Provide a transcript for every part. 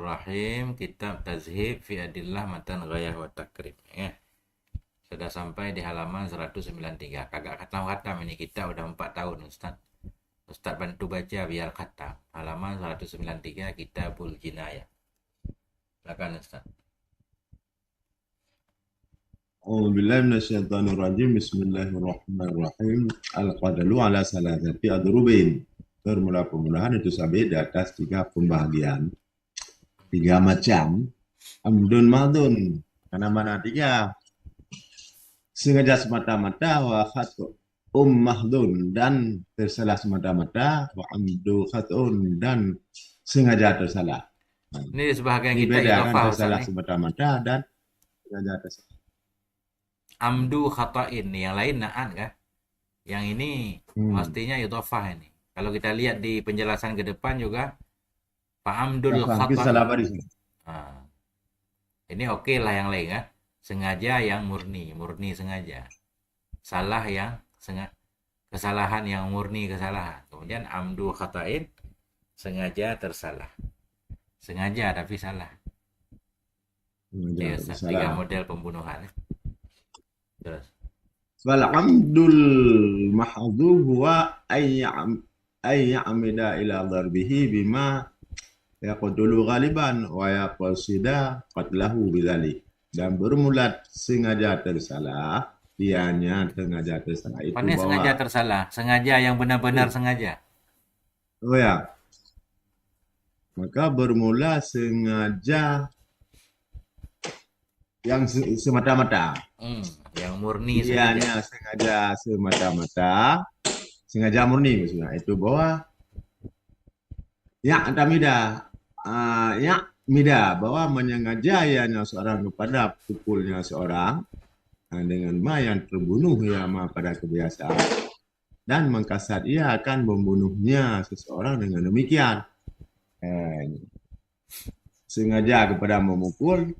Bismillahirrahmanirrahim. Kitab Tazhib fi Adillah Matan Ghayah wa Takrib. Ya. Sudah sampai di halaman 193. Kagak khatam-khatam ini, kita udah 4 tahun Ustaz. Ustaz bantu baca biar khatam. Halaman 193 Kitabul Jinayah. Silakan Ustaz. A'udzubillahi minasyaitonirrajim. Bismillahirrahmanirrahim. Al-qadalu ala salasati adrubin. Permula-permulaan itu sampai di atas 3 pembagian. 3 macam. Amdun madun. Karena mana 3? Sengaja semata-mata wa khatu mahdun, dan tersalah semata-mata, wa amdu khatun, dan sengaja tersalah. Ini sebahagian Ini kita beda kan, idhofah Ustaz tersalah nih. semata-mata dan sengaja tersalah. Amdu khata'in, yang lain na'an kah? Yang ini mestinya idhofah ini. Kalau kita lihat di penjelasan ke depan juga, fa'amdul Tapi salah apa khata'in. di sini? Nah, ini oke lah yang lain kan? Sengaja yang murni sengaja. Salah yang kesalahan yang murni kesalahan. Kemudian amdu khata'in, sengaja tersalah. Sengaja tapi salah. Ya, 3 model pembunuhan. Terus. Wal amdul mahdhu huwa ay ya'mida ila darbihi bima yaqtulu ghaliban wa yaqsida qatlahu bidzalik. Dan bermula sengaja tersalah, dianya sengaja tersalah itu Apanya sengaja tersalah? Sengaja yang benar-benar sengaja. Oh ya. Maka bermula sengaja yang semata-mata. Yang murni Dianya sengaja semata-mata, sengaja murni maksudnya. Itu bahwa ya tamida, ya mida, bahwa menyengaja ianya seorang kepada pukulnya seorang dengan ma yang terbunuh ya ma pada kebiasaan, dan mengkasat ia akan membunuhnya seseorang dengan demikian. Sengaja kepada memukul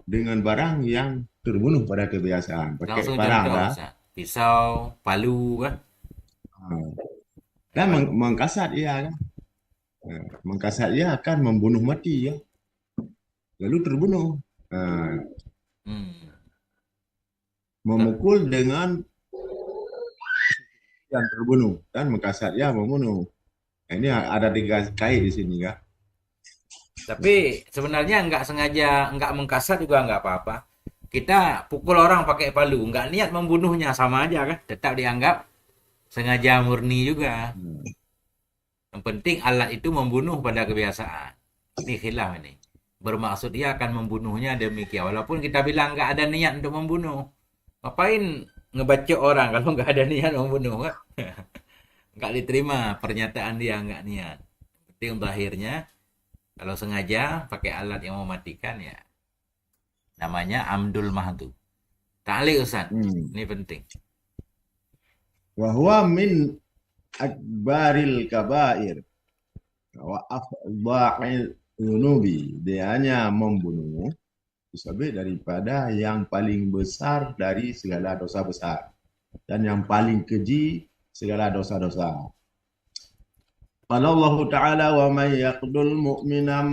dengan barang yang terbunuh pada kebiasaan. Pakai langsung barang contoh, dah. Pisau, palu kan? Dan mengkasat ia kan. Mengkasat ia akan membunuh mati ya. Lalu terbunuh. Memukul dengan yang terbunuh dan mengkasat ia membunuh. Ini ada 3 kait di sini ya. Tapi sebenarnya nggak sengaja, nggak mengkasat juga nggak apa-apa. Kita pukul orang pakai palu, nggak niat membunuhnya, sama aja kan? Tetap dianggap sengaja murni juga. Yang penting alat itu membunuh pada kebiasaan. Ini khilaf ini. Bermaksud dia akan membunuhnya demikian. Walaupun kita bilang nggak ada niat untuk membunuh. Ngapain ngebaca orang kalau nggak ada niat membunuh kan? Nggak diterima pernyataan dia nggak niat. Penting untuk akhirnya, kalau sengaja pakai alat yang mematikan ya namanya amdul mahdu. Ta'liq Ustaz. Ini penting. Wa huwa min akbaril kabair wa afdha'il dzunubi. Dia hanya membunuh disebut daripada yang paling besar dari segala dosa besar dan yang paling keji segala dosa-dosa. Qala Allah Ta'ala wa may yaqdul mu'minan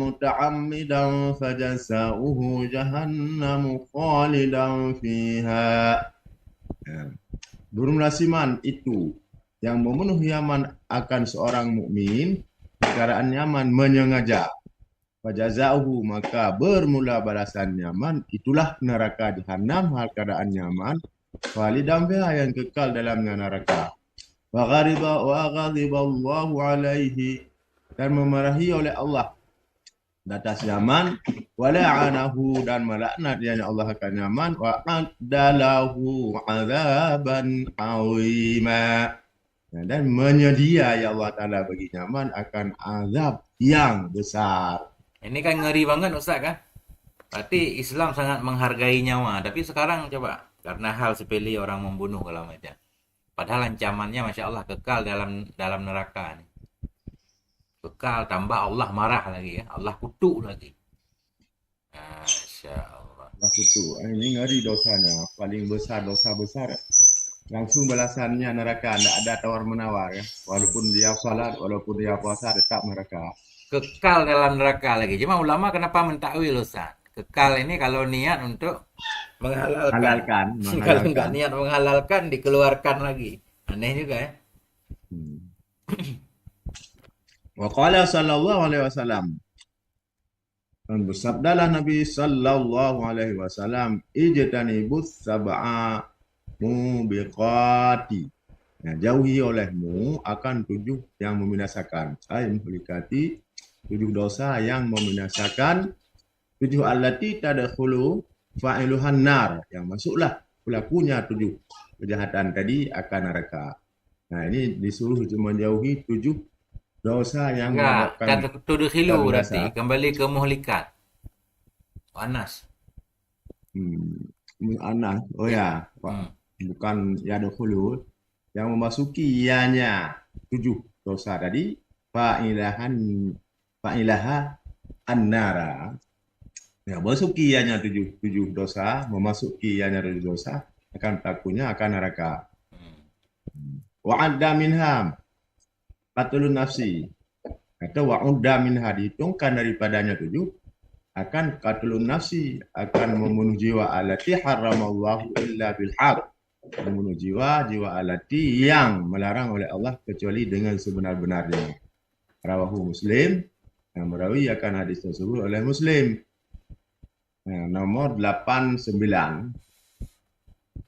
muta'ammidan fajazauhu jahannamu khalidan fiha. Burung lasiman itu yang membunuh Yaman akan seorang mukmin keadaan Yaman menyengaja. Fajazauhu, maka bermula balasan Yaman itulah neraka Jahannam hal keadaan Yaman khalidan fiha, yang kekal dalamnya neraka. Wa ghadiba Allahu alaihi, dan memarahi oleh Allah atas Yaman, wa la'anahu, dan melaknat dia Allah akan Yaman, wa adalahu azaban azima, dan menyedia ya Allah Ta'ala bagi Yaman akan azab yang besar. Ini kan ngeri banget Ustaz kan? Berarti Islam sangat menghargai nyawa. Tapi sekarang coba, karena hal sepele orang membunuh kalau macam. Padahal ancamannya Masya Allah kekal dalam neraka nih. Kekal, tambah Allah marah lagi ya. Allah kutuk lagi. Masya Allah. Allah kutuk. Ini ngeri dosanya. Paling besar, dosa besar. Langsung balasannya neraka. Tidak ada tawar menawar ya. Walaupun dia salat, walaupun dia puasa, tetap neraka. kekal dalam neraka lagi. Cuma ulama kenapa mentakwil Ustaz? Kekal ini kalau niat untuk menghalalkan. Halalkan, Kalau nggak menghalalkan. niat menghalalkan dikeluarkan lagi. Aneh juga ya. Hmm. Wa qala sallallahu alaihi wasallam. Dan bersabdalah Nabi sallallahu alaihi wasallam, ijtanibus sab'a mubiqati. Ya, jauhi olehmu akan 7 yang membinasakan. Ay muhlikati, 7 dosa yang membinasakan. 7 allati tadkhulu fa'iluhan nar, yang masuklah pelakunya 7 kejahatan tadi akan neraka. Nah, ini disuruh menjauhi 7 dosa yang Enggak, menyebabkan tak tudkhilu berarti binasa. kembali ke muhlikat. Panas. Anas, oh Ya. ya, Pak. Hmm. Bukan yadkhulu, yang memasuki ianya 7 dosa tadi, fa'ilahan fa'ilaha annara. Ya, memasuki ianya 7 dosa, memasuki ianya 7 dosa, akan pelakunya akan neraka. Hmm. Wa'adda minha qatlun nafsi. Atau wa'udda minha, dihitungkan daripadanya 7, akan qatlun nafsi, akan membunuh jiwa alati haramallahu illa bil haq, membunuh jiwa alati yang melarang oleh Allah kecuali dengan sebenar-benarnya. Rawahu Muslim, yang merawikan hadis tersebut oleh Muslim. Nomor 89.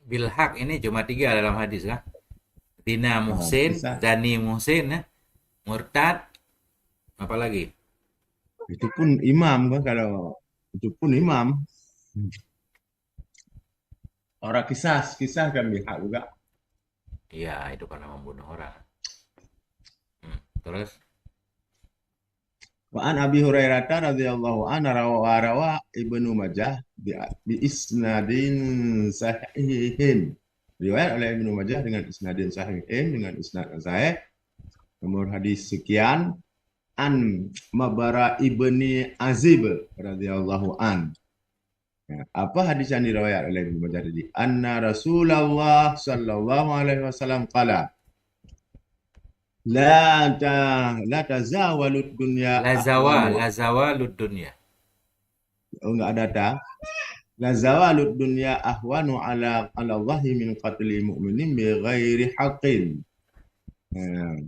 Bilhak ini cuma 3 dalam hadis kan? Dina muhsin, Kisah zani muhsin, ya. Murtad, apa lagi? itu pun imam kan, kalau itu pun imam. Orang kisah kan bihak juga. Iya, itu karena membunuh orang. Hmm. Terus, Wa an Abi Hurairah radhiyallahu anhu rawa Ibnu Majah bi isnadin sahihin. Riwayat oleh Ibnu Majah dengan isnadin sahihin, dengan isnad sahih. Nomor hadis sekian, an Mabara ibni Azib radhiyallahu an. Ya, apa hadis yang diriwayat oleh Ibnu Majah tadi? Anna Rasulullah sallallahu alaihi wasallam qala la tazawalud dunya ahwanu. lazawalud dunya. Oh, enggak ada ta. La zawalud dunya ahwanu ala Allahi min qatli mu'minin bi ghairi haqqin. Ya.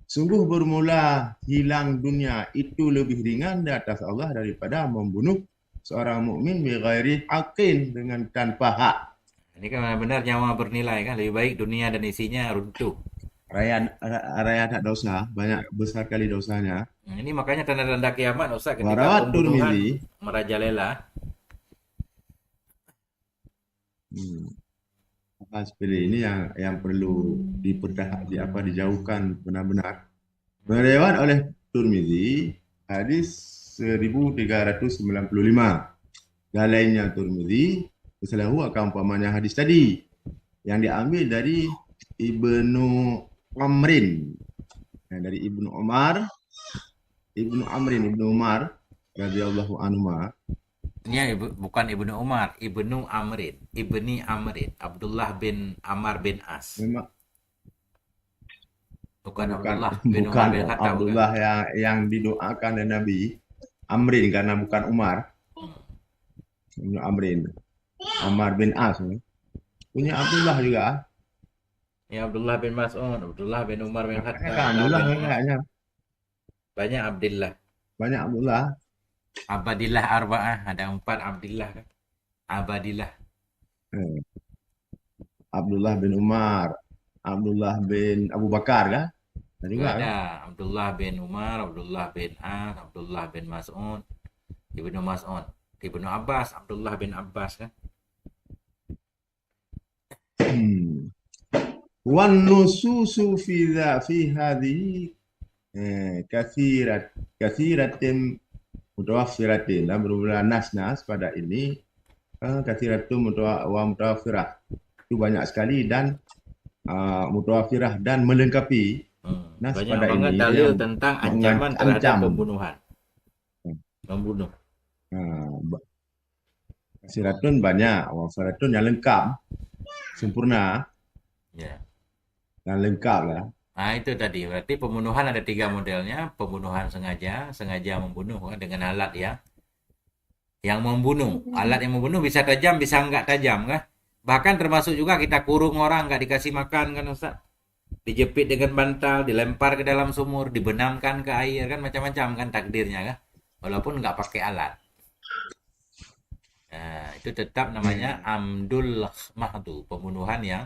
Sungguh bermula hilang dunia itu lebih ringan di atas Allah daripada membunuh seorang mukmin bi ghairi haqqin, dengan tanpa hak. Ini kan benar-benar nyawa bernilai kan. Lebih baik dunia dan isinya runtuh. Raya tak dosa, banyak besar kali dosanya. Nah, ini makanya tanda-tanda kiamat Ustaz ketika Warawat pembunuhan Turmizi. merajalela. Hmm. Hal seperti ini yang perlu dijauhkan benar-benar. Berlewat oleh Turmizi, hadis 1395. Dan lainnya Turmizi, berselahu akan umpamanya hadis tadi, yang diambil dari Ibnu Amrin, dari Ibnu Umar radhiyallahu anhu. Ini bukan Ibnu Umar, Ibnu Amrin, Ibni Amrin, Abdullah bin Amar bin As. Memang Bukan bukan Abdullah bin Umar bukan bin Khattab, bukan. Abdullah yang didoakan oleh Nabi, Amrin, karena bukan Umar. Ibnu Amrin, Amar bin As, punya Abdullah juga. Ya Abdullah bin Mas'ud, Abdullah bin Umar bin Makanya Khattab, kan Abdullah Abdullah bin Umar. kayaknya Banyak Abdillah. banyak Abdullah. Abadillah Arba'ah, ada 4 Abdillah kan. Abadillah. Eh, Abdullah bin Umar, Abdullah bin Abu Bakar kan? Ada juga kan? Ada Abdullah bin Umar, Abdullah bin As, Abdullah bin Mas'ud, Ibnu Mas'ud, Ibnu Abbas, Abdullah bin Abbas kan. Hmm. Wan nususu fi hadhihi kathiratin mutawaffiratin, dan berulang nas-nas pada ini kathiratun mutawaffirah, itu banyak sekali, dan mutawaffirah, dan melengkapi nas Banyak pada banget ini dalil yang tentang ancaman terhadap mengancam. pembunuhan. Membunuh. Kathiratun banyak, wafiratun yang lengkap, sempurna, Ya. dan lengkap lah. Nah, itu tadi. Berarti pembunuhan ada tiga modelnya. Pembunuhan sengaja, sengaja membunuh kan, dengan alat ya. Yang membunuh. Alat yang membunuh bisa tajam, bisa enggak tajam kan. Bahkan termasuk juga kita kurung orang, enggak dikasih makan kan Ustaz. Dijepit dengan bantal, dilempar ke dalam sumur, dibenamkan ke air kan macam-macam kan takdirnya kan. Walaupun enggak pakai alat. Nah, itu tetap namanya amdul mahdu, pembunuhan yang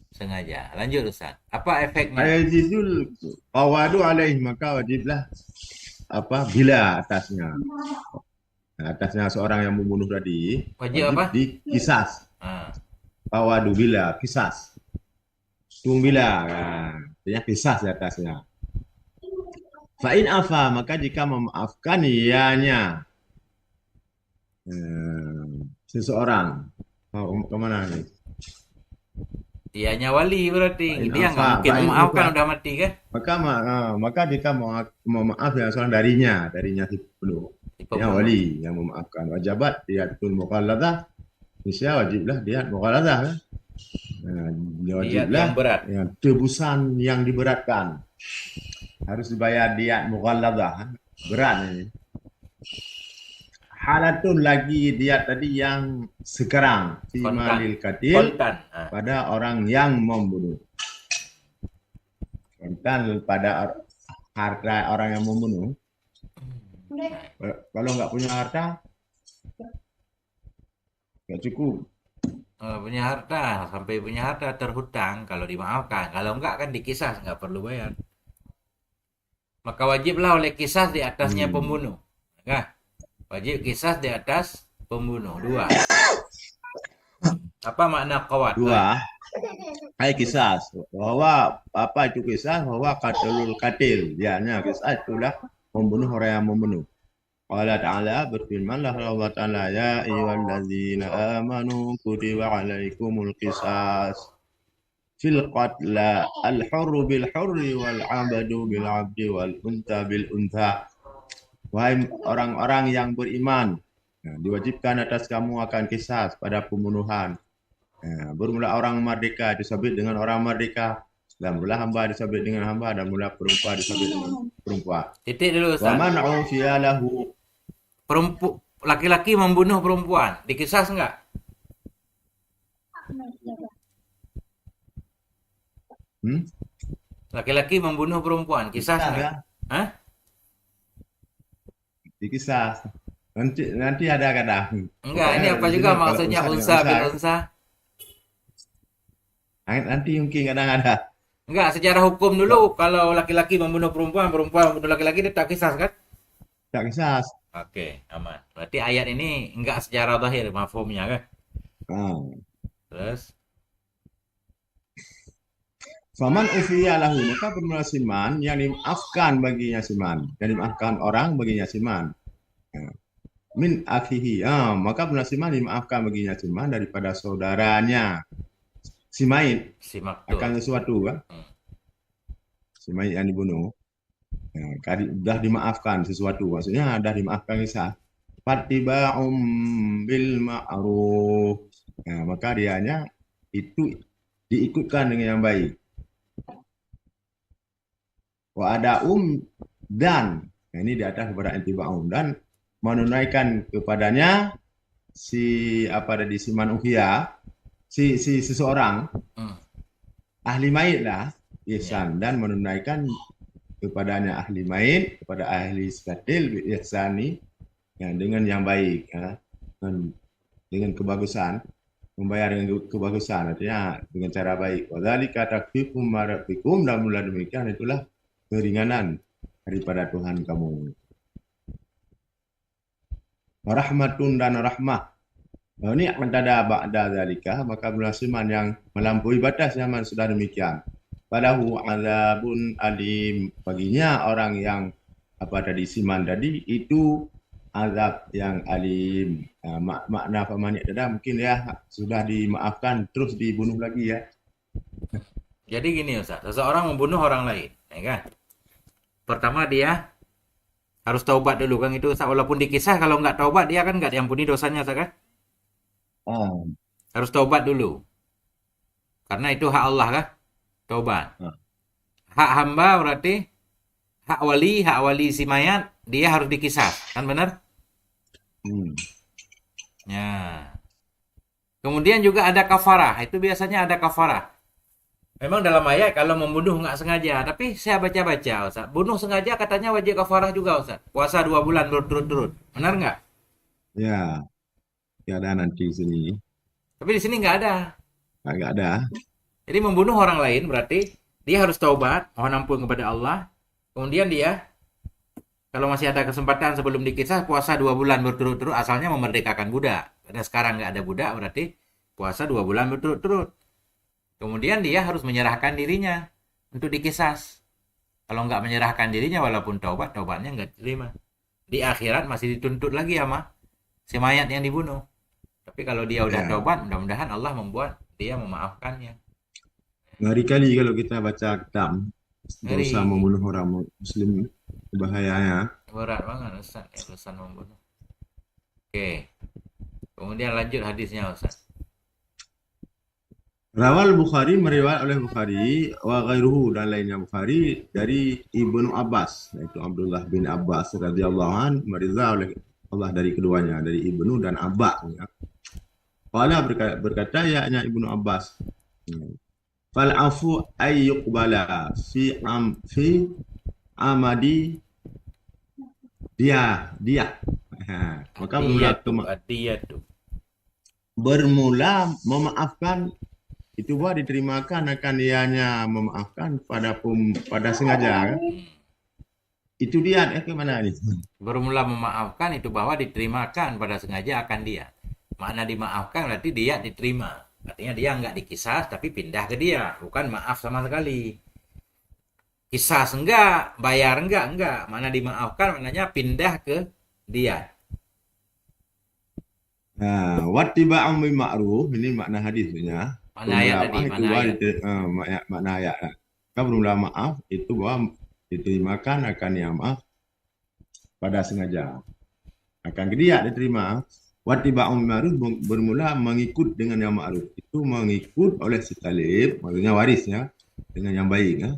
sengaja. Lanjut Ustaz. Apa efeknya? Ayajidul qawadu alaih, maka wajiblah bila atasnya. Nah, atasnya seorang yang membunuh tadi Wajib wajib apa? dikisas. Nah, Qawadu bila kisas. Tumbila, nah, artinya kisas di atasnya. Fa'in afa, maka jika memaafkan ianya seseorang. Oh, kemana nih? dianya wali berarti. Fa'in Dia nggak afa, mungkin fa'in memaafkan ufa. udah mati kan? Maka jika mau maaf ya seorang darinya si penuh. Si Ya pembunuh. wali yang memaafkan. Wajabat diatul muqalladah. Nisya wajiblah dia muqalladah kan. Nah, dia Diat wajiblah yang berat. ya, tebusan yang diberatkan. Harus dibayar diat muqalladah. Berat ini. Halatun lagi dia tadi yang sekarang fi Kontan. malil katil Kontan. Nah. pada orang yang membunuh. Kontan pada harta orang yang membunuh. Kalau nggak punya harta, nggak cukup. Punya harta, sampai punya harta terhutang kalau dimaafkan. Kalau enggak kan dikisah, nggak perlu bayar. Maka wajiblah oleh kisah di atasnya Hmm. pembunuh. Nah, wajib kisah di atas pembunuh. Dua. Apa makna qawat? Dua, hai kisah. Bahwa apa itu kisah? Bahwa katilul katil. Dianya kisah itulah membunuh orang yang membunuh. Allah Ta'ala berfirmanlah Allah Ta'ala ya ayyuhalladzina amanu kutiba alaikumul qisas fil qatla al-hurru bil hurri wal 'abdu bil 'abdi wal unta bil unta. Wahai orang-orang yang beriman, nah, diwajibkan atas kamu akan kisah pada pembunuhan. Nah, bermula orang merdeka disabit dengan orang merdeka, dan mula hamba disabit dengan hamba, dan mula perempuan disabit dengan perempuan. Titik dulu Wa Ustaz. man 'ufiya lahu, Laki-laki membunuh perempuan, dikisah enggak? hmm? Laki-laki membunuh perempuan, kisah Kisah enggak? ya, Hah? dikisah. Nanti ada kata. Enggak, ini Pokoknya apa di juga sini kalau maksudnya unsa dengan unsa unsa, bil unsa? nanti mungkin kadang ada. Enggak, secara hukum dulu kalau laki-laki membunuh perempuan, perempuan membunuh laki-laki dia tak kisah kan? Tak kisah. Oke, aman. Berarti ayat ini enggak secara zahir mafhumnya kan? Nah. Terus Faman ufiya lahu, maka bermula siman yang dimaafkan baginya siman, yang dimaafkan orang baginya siman. Nah, min akhihi, maka bermula siman dimaafkan baginya siman daripada saudaranya si mayit si maktul. akan sesuatu kan, Hmm. si mayit yang dibunuh. Nah, sudah dimaafkan sesuatu, maksudnya sudah dimaafkan kisah. Fattiba'um bil ma'ruf. Nah, maka dianya itu diikutkan dengan yang baik. Wa ada dan, nah ini di atas kepada intiba'um, dan menunaikan kepadanya si apa tadi si manusia, si seseorang Hmm. ahli mayit lah Ya. ihsan, dan menunaikan kepadanya ahli mayit, kepada ahli skatil ihsani, ya, dengan yang baik ya, dengan kebagusan, membayar dengan kebagusan, artinya dengan cara baik. Wadzalika takfikum marafikum, dan mula demikian itulah keringanan daripada Tuhan kamu. Rahmatun dan rahmah. Ini mentada ba'da zalika, maka belasiman yang melampaui batas zaman sudah demikian. Padahu azabun alim, baginya orang yang apa tadi siman tadi itu azab yang alim. Makna pemanik tadi mungkin ya sudah dimaafkan terus dibunuh lagi ya. Jadi gini Ustaz, seseorang membunuh orang lain, ya kan? Pertama dia harus taubat dulu kan itu Ustaz. Walaupun dikisah kalau nggak taubat dia kan nggak diampuni dosanya Ustaz kan? Ah, Harus taubat dulu. Karena itu hak Allah kan? Taubat. ah. hak hamba berarti hak wali si mayat dia harus dikisas, kan benar? Hmm. Ya. Kemudian juga ada kafarah, itu biasanya ada kafarah. Memang dalam ayat kalau membunuh nggak sengaja, tapi saya baca-baca, Ustaz. Bunuh sengaja katanya wajib kafarah juga, Ustaz. Puasa 2 bulan berturut-turut. Benar nggak? Ya, ya ada nanti di sini. Tapi di sini nggak ada. Agak ada. Jadi membunuh orang lain berarti dia harus taubat, mohon ampun kepada Allah. Kemudian dia kalau masih ada kesempatan sebelum dikisah puasa 2 bulan berturut-turut, asalnya memerdekakan budak. Karena sekarang nggak ada budak berarti puasa 2 bulan berturut-turut. Kemudian dia harus menyerahkan dirinya untuk dikisas. Kalau nggak menyerahkan dirinya walaupun taubat, taubatnya nggak diterima. Di akhirat masih dituntut lagi sama si mayat yang dibunuh. Tapi kalau dia udah Ya, taubat, mudah-mudahan Allah membuat dia memaafkannya. ngeri kali kalau kita baca kitab berusaha Ngeri. membunuh orang Muslim, bahayanya. Berat banget Ustaz, ya, urusan membunuh. Oke, kemudian lanjut hadisnya Ustaz. Rawal Bukhari meriwayat oleh Bukhari wa ghairuhu dan lainnya Bukhari dari Ibnu Abbas, yaitu Abdullah bin Abbas radhiyallahu an, meridha oleh Allah dari keduanya, dari Ibnu dan Abba. Ya. Qala berkata yaknya Ibnu Abbas. Fal afu ayyuqbala fi amadi dia. Ha, maka Adiyatu. bermula memaafkan itu buat diterimakan akan dianya memaafkan pada sengaja kan? Itu dia ke mana nih? Bermula memaafkan itu bahwa diterimakan pada sengaja akan dia. Makna dimaafkan berarti dia diterima. Artinya dia nggak dikisas tapi pindah ke dia. Bukan maaf sama sekali. Kisas enggak, bayar enggak. Mana dimaafkan maknanya pindah ke dia. Nah, wattiba'un bil ma'ruf ini makna hadisnya. Mana ayat tadi? Itu Mana ayat? makna ayat. Kan bermula maaf itu bahwa diterimakan akan yang maaf pada sengaja. Akan dia diterima. Wattiba'un bil ma'ruf bermula mengikut dengan yang ma'ruf. Itu mengikut oleh si talib, maksudnya warisnya dengan yang baik. Ya.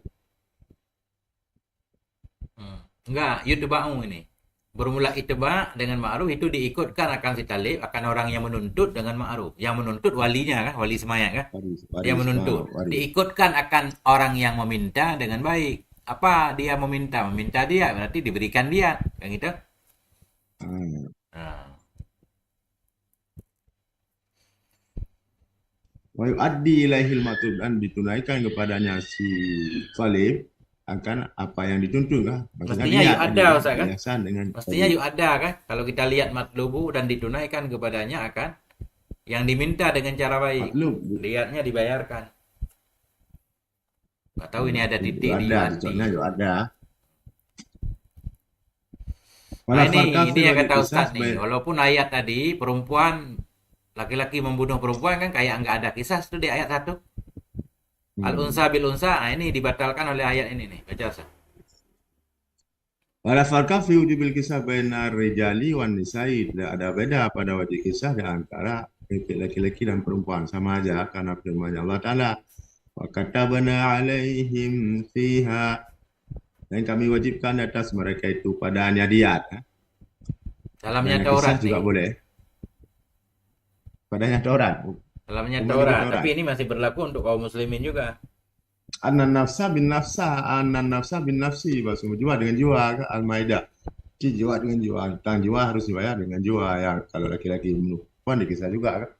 Enggak, yutba'u ini. Bermula itba dengan ma'ruf itu diikutkan akan si talib, akan orang yang menuntut dengan ma'ruf. Yang menuntut walinya kan, wali semayat kan? Dia menuntut. Waris. Diikutkan akan orang yang meminta dengan baik. Apa dia meminta? Meminta dia berarti diberikan dia, kan gitu? Nah, Wa yu'addi ilaihil matlub dan ditunaikan kepadanya si talib akan apa yang dituntut kan. Maksudnya mestinya dia yuk tadi ada kan, Ustaz kan? yayasan dengan Mestinya yuk ada kan? Kalau kita lihat matlubu dan ditunaikan kepadanya akan yang diminta dengan cara baik. matlub. Lihatnya dibayarkan. Nggak tahu ini ada Itu titik di ada, hati. contohnya juga ada. Nah Wala farqa ini fi yang kata wajib Ustaz qisas nih. Walaupun ayat tadi perempuan laki-laki membunuh perempuan kan kayak nggak ada kisah itu di ayat 1. Al-unsa bil unsa. Nah ini dibatalkan oleh ayat ini nih. Baca Ustaz. Wala farqa fi wujubil kisah bainar rijali wan nisa'i. Tidak ada beda pada wajib kisah di antara laki-laki dan perempuan, sama aja karena firman Allah Taala wa katabna alaihim fiha, dan kami wajibkan atas mereka itu padanya diat. Dalamnya Padanya Taurat kisah nih. juga boleh. Padanya Taurat. Dalamnya Kembali ke Taurat. Taurat. Tapi ini masih berlaku untuk kaum muslimin juga. Anan nafsa bin nafsi, bahasa jiwa dengan jiwa, Al-Maidah. Jiwa dengan jiwa, tentang jiwa harus dibayar dengan jiwa, ya kalau laki-laki bunuh perempuan dikisah juga kan.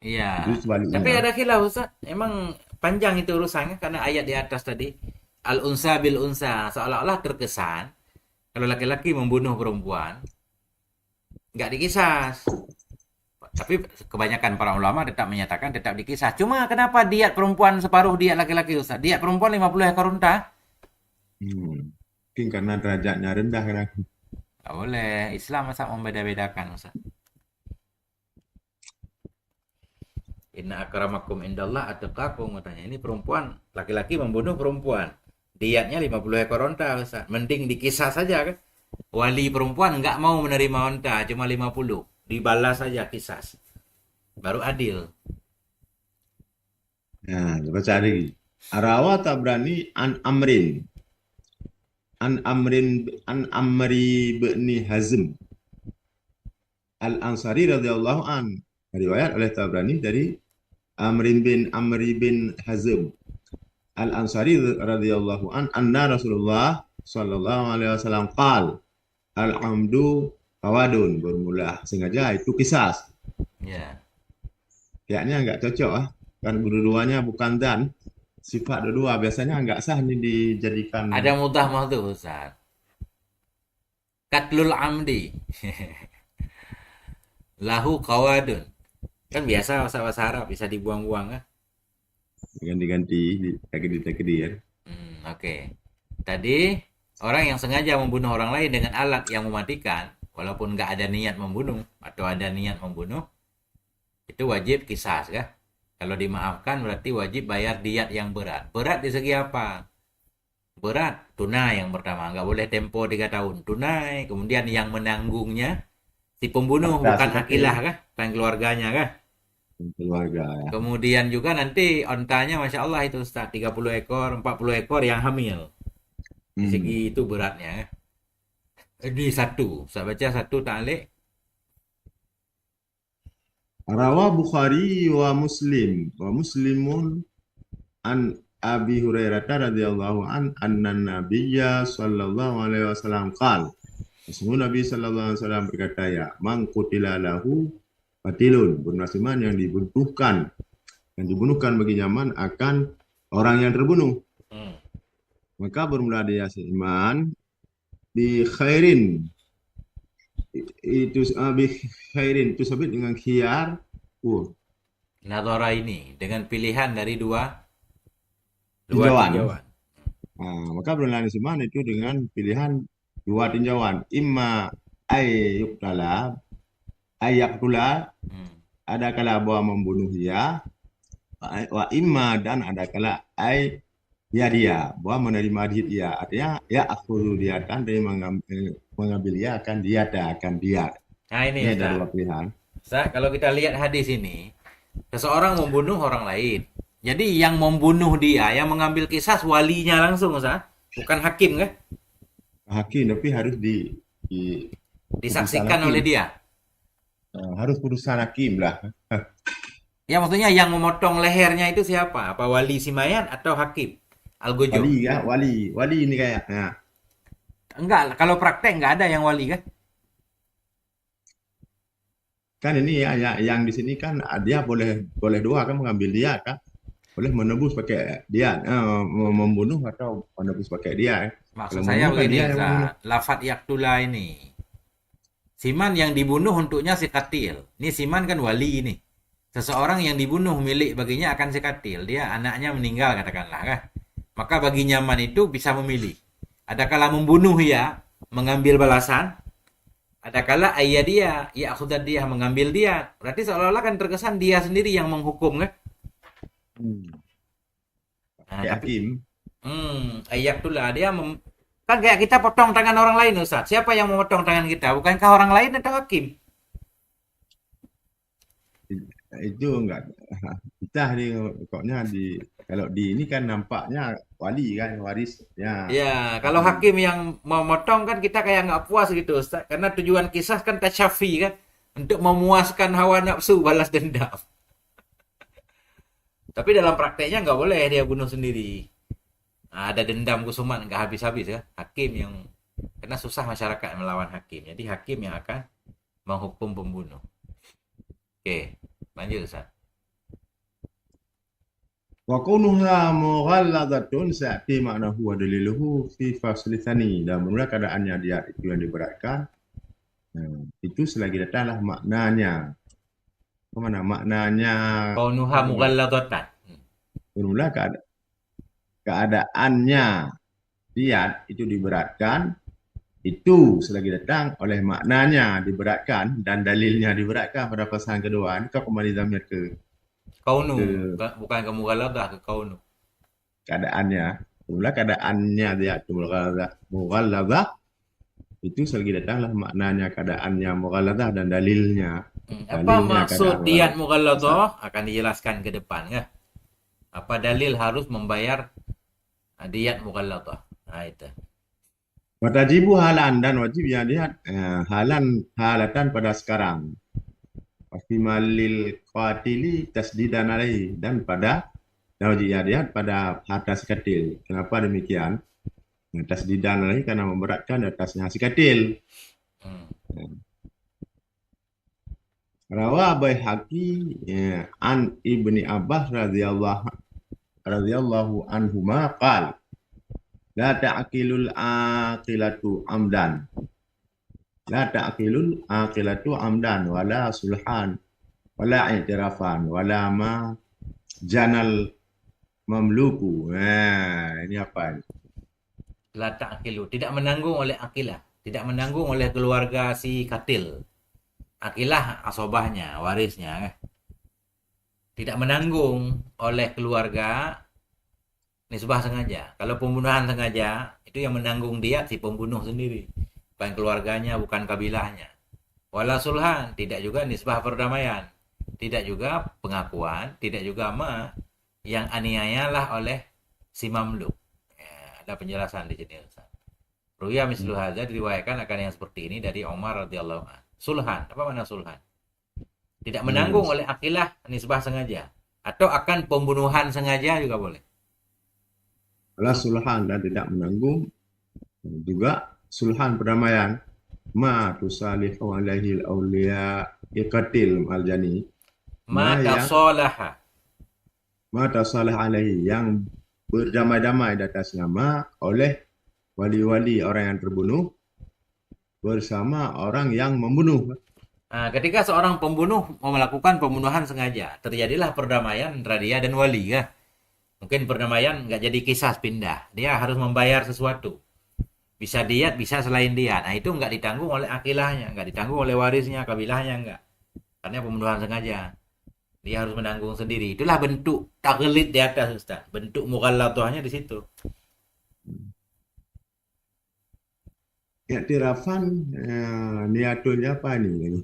Iya. Itu sebaliknya. Tapi ada khilaf Ustaz. Emang panjang itu urusannya karena ayat di atas tadi. Al-unsa bil unsa. Seolah-olah terkesan kalau laki-laki membunuh perempuan nggak dikisas. Tapi kebanyakan para ulama tetap menyatakan tetap dikisah. Cuma kenapa diat perempuan separuh diat laki-laki Ustaz? Diat perempuan 50 ekor unta? Mungkin karena derajatnya rendah kan. Nggak boleh. Islam masa membeda-bedakan Ustaz. Inna akramakum indallah atqakum katanya. Ini perempuan, laki-laki membunuh perempuan. Diatnya 50 ekor unta Ustaz. Mending dikisah saja kan. Wali perempuan nggak mau menerima unta, cuma 50. Dibalas saja kisas. Baru adil. Nah, baca lagi. Arawa Tabrani an Amri bin Hazm Al-Ansari radhiyallahu an. Riwayat oleh Tabrani dari Amri bin Hazm Al-Ansari radhiyallahu an anna Rasulullah sallallahu alaihi wasallam qal al-amdu kawadun, bermula sengaja itu kisas. Ya. Kayaknya nggak cocok kan dua-duanya bukan dan sifat dua-dua biasanya nggak sah ini dijadikan. Ada mudah tuh Ustaz. Katlul amdi. Lahu kawadun. Kan biasa bahasa Arab bisa dibuang-buang kan? Ganti-ganti takdir ya. Oke. Tadi orang yang sengaja membunuh orang lain dengan alat yang mematikan, walaupun nggak ada niat membunuh atau ada niat membunuh, itu wajib kisas kan? Kalau dimaafkan berarti wajib bayar diat yang berat. Berat di segi apa? Berat tunai yang pertama, nggak boleh tempo 3 tahun tunai. Kemudian yang menanggungnya si pembunuh, bukan akilah kan, bukan keluarganya kan. Keluarga ya. Kemudian juga nanti ontanya Masya Allah itu Ustaz, 30 ekor, 40 ekor yang hamil. Di segi itu beratnya. Ini satu, saya baca satu ta'liq. Rawa Bukhari wa Muslimun an Abi Hurairah radhiyallahu an anna Nabiyya sallallahu alaihi wasallam qala. Sesungguhnya Nabi sallallahu alaihi wasallam berkata, ya, man qutila lahu qatilun, bernasiman yang dibunuhkan bagi nyaman akan orang yang terbunuh. Maka bermula dia seiman bi khairin, itu bi khairin itu sabit dengan khiyar Nadhara ini dengan pilihan dari dua tinjauan. Maka bermula dia seiman itu dengan pilihan dua tinjauan. Imma ayaktula, ada kala bahwa membunuh dia, wa imma, dan ada kala dia bahwa menerima dia, artinya ya akhulu dia kan dari mengambil dia akan dia. Nah ini ada dua pilihan. Kalau kita lihat hadis ini, seseorang membunuh orang lain, jadi yang membunuh dia, yang mengambil kisas walinya langsung Ustaz, bukan hakim kan? Hakim, tapi harus disaksikan oleh dia. Harus putusan hakim lah. Ya maksudnya yang memotong lehernya itu siapa? Apa wali si mayat atau hakim? Algojo. Wali ya, wali ini kayaknya. Enggak, kalau praktek enggak ada yang wali kan? Kan ini ya, yang di sini kan dia boleh dua kan, mengambil dia kan, boleh menebus pakai dia, membunuh atau menebus pakai dia. Maksud saya begini, lafat yaktula ini. Siman yang dibunuh untuknya si katil. Ini siman kan wali ini. Seseorang yang dibunuh milik baginya akan si katil. Dia anaknya meninggal katakanlah kan. Maka bagi nyaman itu bisa memilih. Adakala membunuh ya, mengambil balasan. Adakala ayah dia, ya akhudat dia, mengambil dia. Berarti seolah-olah kan terkesan dia sendiri yang menghukum kan. Hakim. Ayaktullah dia kan kayak kita potong tangan orang lain Ustaz. Siapa yang memotong tangan kita? Bukankah orang lain atau hakim? Itu enggak. Kita pokoknya kalau di ini kan nampaknya wali kan, waris ya. Ya, kalau hakim yang memotong kan kita kayak nggak puas gitu Ustaz. Karena tujuan kisah kan tasyafi kan, untuk memuaskan hawa nafsu balas dendam. Tapi dalam prakteknya nggak boleh dia bunuh sendiri. Nah, ada dendam kusuman nggak habis-habis ya. Hakim yang, karena susah masyarakat melawan hakim. Jadi hakim yang akan menghukum pembunuh. Oke, lanjut Ustaz. Wa kunuha mughalladatun sa'ti ma'nahu wa daliluhu fi fasli tsani, dan menurut keadaannya dia itu yang diberatkan. Itu selagi datanglah maknanya. Kemana maknanya? Kunuha mughalladatan. Bermula keadaannya dia itu diberatkan, itu selagi datang oleh maknanya diberatkan dan dalilnya diberatkan pada pasangan kedua. Ini kau kembali zamir ke kaunu, bukan ke mughalladah, ke kaunu. Keadaannya, bermula keadaannya dia itu mughalladah, itu selagi datanglah maknanya keadaannya mughalladah dan dalilnya. Apa maksud diat mughalladah akan dijelaskan ke depan ya. Apa dalil harus membayar diyat mughalladhah? Nah, itu. Watajibu halan dan wajib ya lihat halan halatan pada sekarang. Pasti malil qatili tasdidan alaihi dan pada dan wajib ya lihat pada atas katil. Kenapa demikian? Tasdidan alaihi karena memberatkan atasnya si katil. Hmm. Rawa Baihaqi an Ibni Abbas radhiyallahu anhuma qala la ta'qilul aqilatu amdan la ta'qilul aqilatu amdan wala sulhan wala i'tirafan wala ma janal mamluku. Ini apa ini? La ta'qilu, tidak menanggung oleh akilah, tidak menanggung oleh keluarga si katil. Akilah asobahnya, warisnya, tidak menanggung oleh keluarga nisbah sengaja. Kalau pembunuhan sengaja, itu yang menanggung dia si pembunuh sendiri, bukan keluarganya, bukan kabilahnya. Wala sulhan, tidak juga nisbah perdamaian, tidak juga pengakuan, tidak juga yang aniayalah oleh si mamluk. Ya, ada penjelasan di sini. Ruya mislu hadza, diriwayatkan akan yang seperti ini dari Umar radhiyallahu anhu. Sulhan, apa makna sulhan? Tidak menanggung oleh akilah nisbah sengaja, atau akan pembunuhan sengaja juga boleh. Wala sulhan dan tidak menanggung juga sulhan perdamaian ma tusalihu alaihi al-awliya iqatil al-jani Mata solaha, mata salih alaihi yang berdamai-damai di atas nama oleh wali-wali orang yang terbunuh bersama orang yang membunuh. nah, ketika seorang pembunuh mau melakukan pembunuhan sengaja, terjadilah perdamaian antara dia dan wali, ya. Mungkin perdamaian nggak jadi kisah pindah, dia harus membayar sesuatu. Bisa diat, bisa selain diat. Nah, itu nggak ditanggung oleh akilahnya, nggak ditanggung oleh warisnya, kabilahnya nggak. Karena pembunuhan sengaja. Dia harus menanggung sendiri. Itulah bentuk taklid di atas, Ustaz. Bentuk mughalladhahnya di situ. Iktirafan niatulnya apa nih?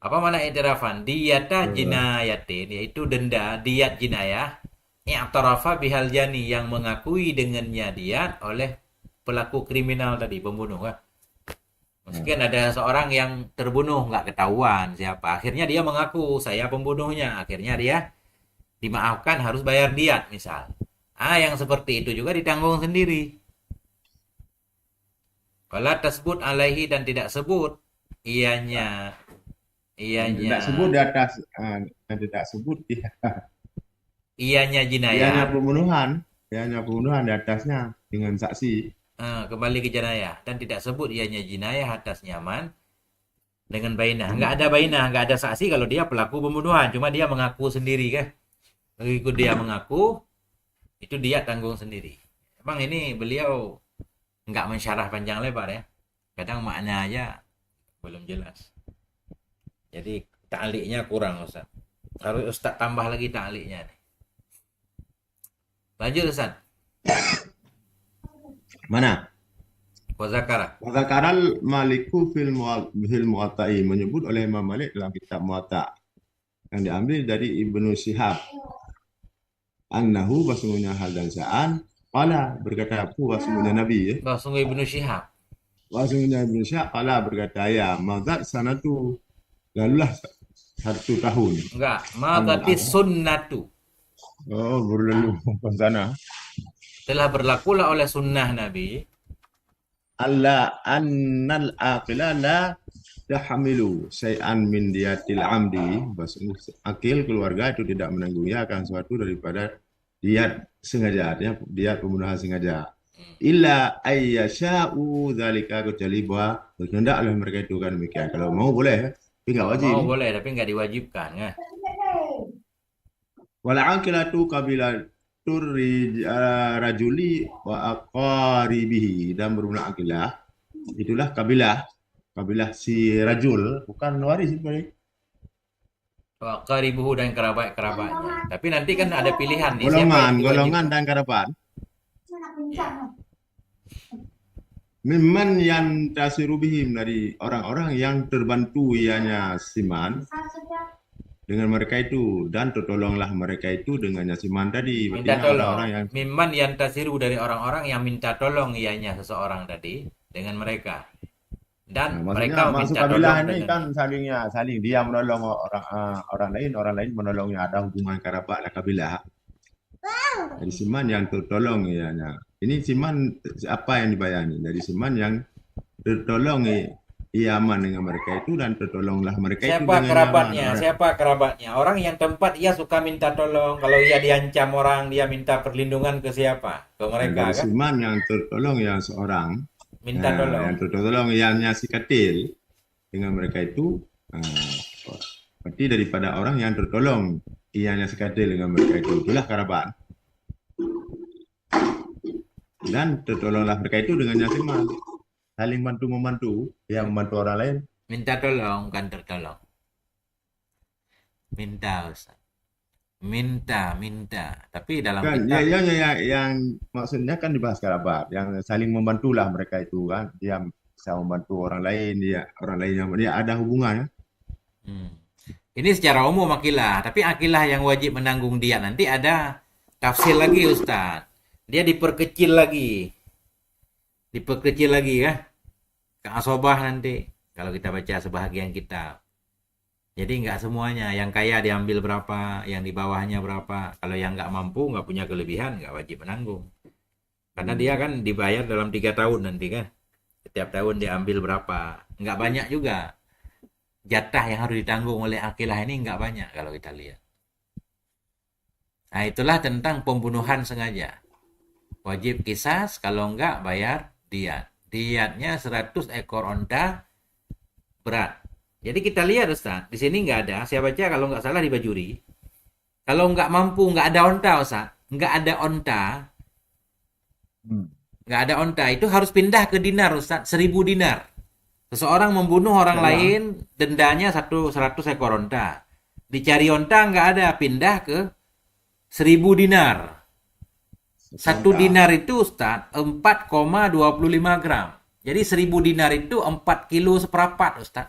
Apa mana i'tirafan? Diyata jinayatin, yaitu denda diat jinayah. I'tarafa bihal jani, yang mengakui dengannya diat oleh pelaku kriminal tadi, pembunuh, kan? Mungkin ada seorang yang terbunuh nggak ketahuan siapa. Akhirnya dia mengaku saya pembunuhnya. Akhirnya dia dimaafkan, harus bayar diat misal. Yang seperti itu juga ditanggung sendiri. Kalau tersebut alaihi, dan tidak sebut ianya Tidak sebut di atas, tidak sebut ianya jinayah, ianya pembunuhan di atasnya dengan saksi. Kembali ke jinayah, dan tidak sebut ianya jinayah atas nyaman dengan bainah. Nggak ada bainah, nggak ada saksi kalau dia pelaku pembunuhan, cuma dia mengaku sendiri, kan? Begitu dia mengaku, itu dia tanggung sendiri. Emang ini beliau nggak mensyarah panjang lebar, ya. Kadang makna aja belum jelas. Jadi ta'liqnya kurang, Ustaz. Harus Ustaz tambah lagi ta'liqnya nih. Lanjut, Ustaz. Mana? Wazakaral Maliku fil Muwatta'i, menyebut oleh Imam Malik dalam kitab Muwatta' yang diambil dari Ibnu Syihab. Annahu, bahasanya hal dan sa'an, qala, berkata aku, bahasanya Nabi, ya. Bahasanya Ibnu Syihab. Bahasanya Ibnu Syihab, qala, berkata ya, mazat sanatu, lalulah 1 tahun. Enggak, madati sunnatu. Oh, berlalu ke sana. Telah berlakulah oleh sunnah Nabi. Allah annal aqila la tahmilu syai'an min diyatil amdi. Akil keluarga itu tidak menanggungnya akan suatu daripada diat sengaja, artinya diat pembunuhan sengaja. Illa ayyasha'u dzalika, kecuali bahwa berkehendak oleh mereka itu kan demikian. Kalau mau boleh, tapi enggak wajib. Mau boleh, tapi enggak diwajibkan, ya. Wal aqilatu qabilatur rajuli wa aqaribihi, dan bermula aqilah itulah kabilah si rajul, bukan waris sebenarnya. Qaribuhu, dan kerabat-kerabatnya. Tapi nanti kan ada pilihan nih, golongan dan kerabat. Ya. Mimman yang tasiru bihim, dari orang-orang yang terbantu ianya siman. dengan mereka itu, dan tertolonglah mereka itu dengan Yasiman tadi. Minta Artinya tolong. orang-orang yang Mimman yantasiru dari orang-orang yang minta tolong ianya seseorang tadi dengan mereka. Dan maksudnya mereka maksud minta kabilah tolong ini dengan kan saling dia menolong orang lain menolongnya, ada hubungan kerabat lah kabilah. Dari Siman yang tertolong ianya. Ini Siman apa yang dibayani? Dari Siman yang tertolong ia aman dengan mereka itu, dan tertolonglah mereka itu siapa dengan nyaman kerabatnya, orang. siapa kerabatnya. Orang yang tempat ia suka minta tolong. Kalau ia diancam orang, dia minta perlindungan ke siapa? Ke Nah, mereka dari kan? Siman yang tertolong yang seorang, Minta yang tolong. tertolong ianya si Katil dengan mereka itu, berarti daripada orang yang tertolong ianya si Katil dengan mereka itu, itulah kerabat. Dan tertolonglah mereka itu dengan Yasiman, saling bantu membantu, yang membantu orang lain. Minta tolong, kan tertolong. Minta, Ustaz. Minta. Tapi dalam Kan kitab, yang maksudnya kan dibahas kerabat, yang saling membantulah mereka itu kan, dia bisa membantu orang lain, dia orang lain yang dia ada hubungan ya. hmm, ini secara umum akilah. Tapi akilah yang wajib menanggung dia nanti ada tafsir lagi, Ustaz. Dia diperkecil lagi. Diperkecil lagi ya. Ke asobah nanti. Kalau kita baca sebahagian kitab. Jadi nggak semuanya. Yang kaya diambil berapa, yang di bawahnya berapa. Kalau yang nggak mampu, nggak punya kelebihan, nggak wajib menanggung. Karena dia Hmm. kan dibayar dalam 3 tahun nanti kan. Setiap tahun diambil berapa. Nggak banyak juga. Jatah yang harus ditanggung oleh akilah ini nggak banyak kalau kita lihat. Nah itulah tentang pembunuhan sengaja. Wajib kisas, kalau nggak bayar diat. Diatnya 100 ekor onta berat. Jadi kita lihat Ustaz, di sini nggak ada. Saya baca kalau nggak salah di Bajuri. Kalau nggak mampu, nggak ada onta Ustaz. Nggak ada onta, Hmm. nggak ada onta. Itu harus pindah ke dinar Ustaz, 1.000 dinar. Seseorang membunuh orang Insyaallah. lain, dendanya 100 ekor onta. Dicari onta nggak ada, pindah ke 1.000 dinar. Satu Contoh. dinar itu Ustaz 4,25 gram. Jadi 1.000 dinar itu 4 kilo seperempat Ustaz.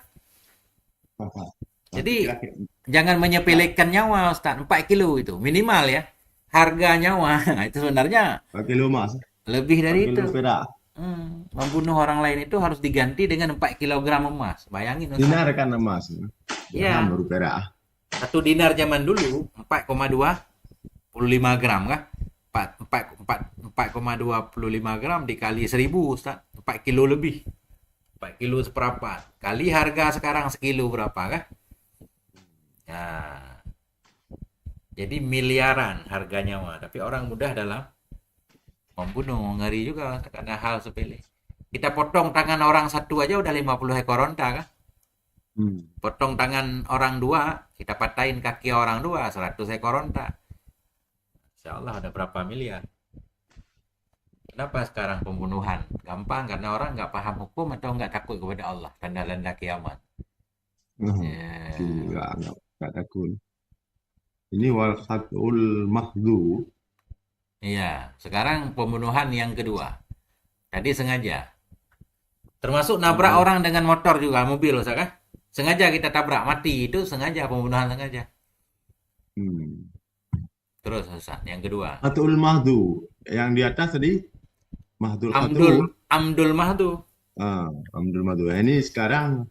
Jadi Laki-laki. jangan menyepelekan nyawa Ustaz. 4 kilo itu minimal ya. Harga nyawa itu sebenarnya Pakai kilo emas, lebih dari pakai itu. kilo perak. Membunuh orang lain itu harus diganti dengan 4 kilogram emas. Bayangin Ustaz. Dinar kan emas, dirham Ya, baru perak. satu dinar zaman dulu 4,25 gram kah? 4,25 gram dikali 1.000 Ustaz. 4 kilo lebih. 4 kilo seperempat. Kali harga sekarang sekilo berapa kah? Nah, jadi miliaran harganya mah. Tapi orang mudah dalam membunuh. Ngeri juga karena hal sepele. Kita potong tangan orang satu aja udah 50 ekor onta kan? Hmm. Potong tangan orang dua, kita patahin kaki orang dua, 100 ekor onta. Insya Allah ada berapa miliar. Kenapa sekarang pembunuhan? Gampang karena orang nggak paham hukum atau nggak takut kepada Allah. Tanda-tanda kiamat. Ya. Enggak takut. Ini wal khatul mahdu. Iya, sekarang pembunuhan yang kedua. Tadi sengaja. Termasuk nabrak orang dengan motor juga, mobil, Ustaz kan? Sengaja kita tabrak, mati. Itu sengaja, pembunuhan sengaja. Hmm. Terus, Ustaz, yang kedua. Khatul mahdu. Yang di atas tadi mahdul Amdul, khatru. Amdul Mahdu. Amdul mahdu. Ini sekarang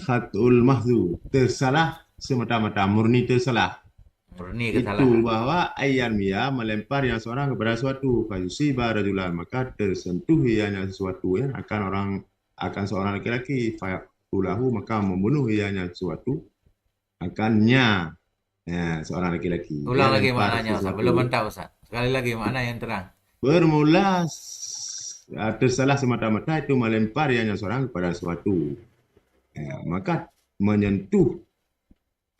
khatul mahdu. Tersalah semata-mata, murni tersalah. Murni Itu kesalahan. bahwa ayat mia melempar yang seorang kepada suatu fayusiba rajulan, maka tersentuh ianya sesuatu yang akan seorang laki-laki, fayaqtulahu, maka membunuh ianya sesuatu akannya seorang laki-laki. Dia Ulang lagi lempar maknanya, Ustaz. Belum sesuatu, mentah, Ustaz. Sekali lagi, makna yang terang. bermula tersalah semata-mata itu melempar ianya seorang kepada suatu, maka menyentuh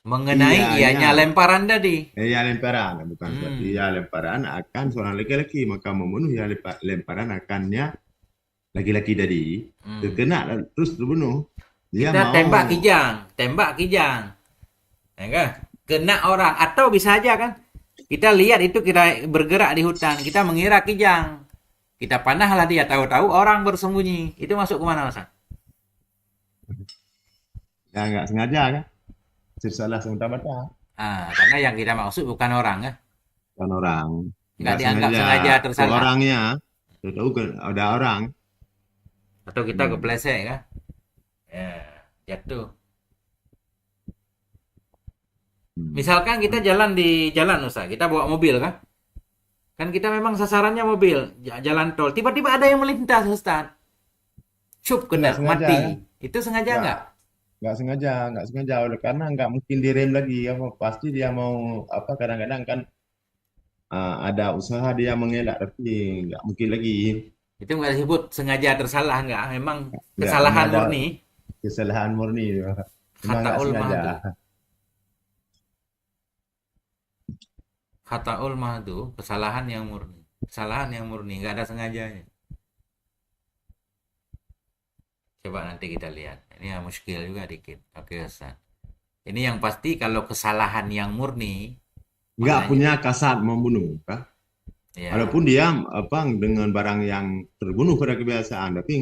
Mengenai ianya, ianya lemparan tadi. ya lemparan, bukan suatu, Hmm. ya lemparan akan seorang laki-laki, maka membunuh ya lemparan akannya laki-laki tadi, terkena terus terbunuh. Dia Kita mau tembak kijang. Ya kan? Kena orang atau bisa aja kan? Kita lihat itu kita bergerak di hutan, kita mengira kijang. Kita panahlah dia, tahu-tahu orang bersembunyi. Itu masuk ke mana, Ustaz? ya nggak sengaja kan? tersalah semata-mata. Karena yang kita maksud bukan orang ya. Kan orang Nggak nggak dianggap sengaja sengaja ke tersalah. orangnya, tahu kan ada orang. Atau kita Hmm. kepleset kan. Ya, jatuh. Hmm. Misalkan kita jalan di jalan Ustaz, kita bawa mobil kan. Kan kita memang sasarannya mobil, jalan tol. Tiba-tiba ada yang melintas Ustaz. Cup Itu kena, nggak sengaja mati. ya, Itu sengaja nggak nggak? nggak sengaja oleh karena nggak mungkin direm lagi apa pasti dia mau apa kadang-kadang kan ada usaha dia mengelak tapi nggak mungkin lagi, Itu nggak disebut sengaja tersalah nggak. Memang nggak kesalahan ada murni. kesalahan murni, memang nggak Khataul sengaja. mahdu. Khataul mahdu, kesalahan yang murni. Kesalahan yang murni, nggak ada sengajanya. Coba nanti kita lihat. Ini ya muskil juga dikit. Oke Ustaz. Ini yang pasti kalau kesalahan yang murni, Nggak maknanya punya kasat membunuh kah? ya Walaupun dia apa dengan barang yang terbunuh pada kebiasaan, tapi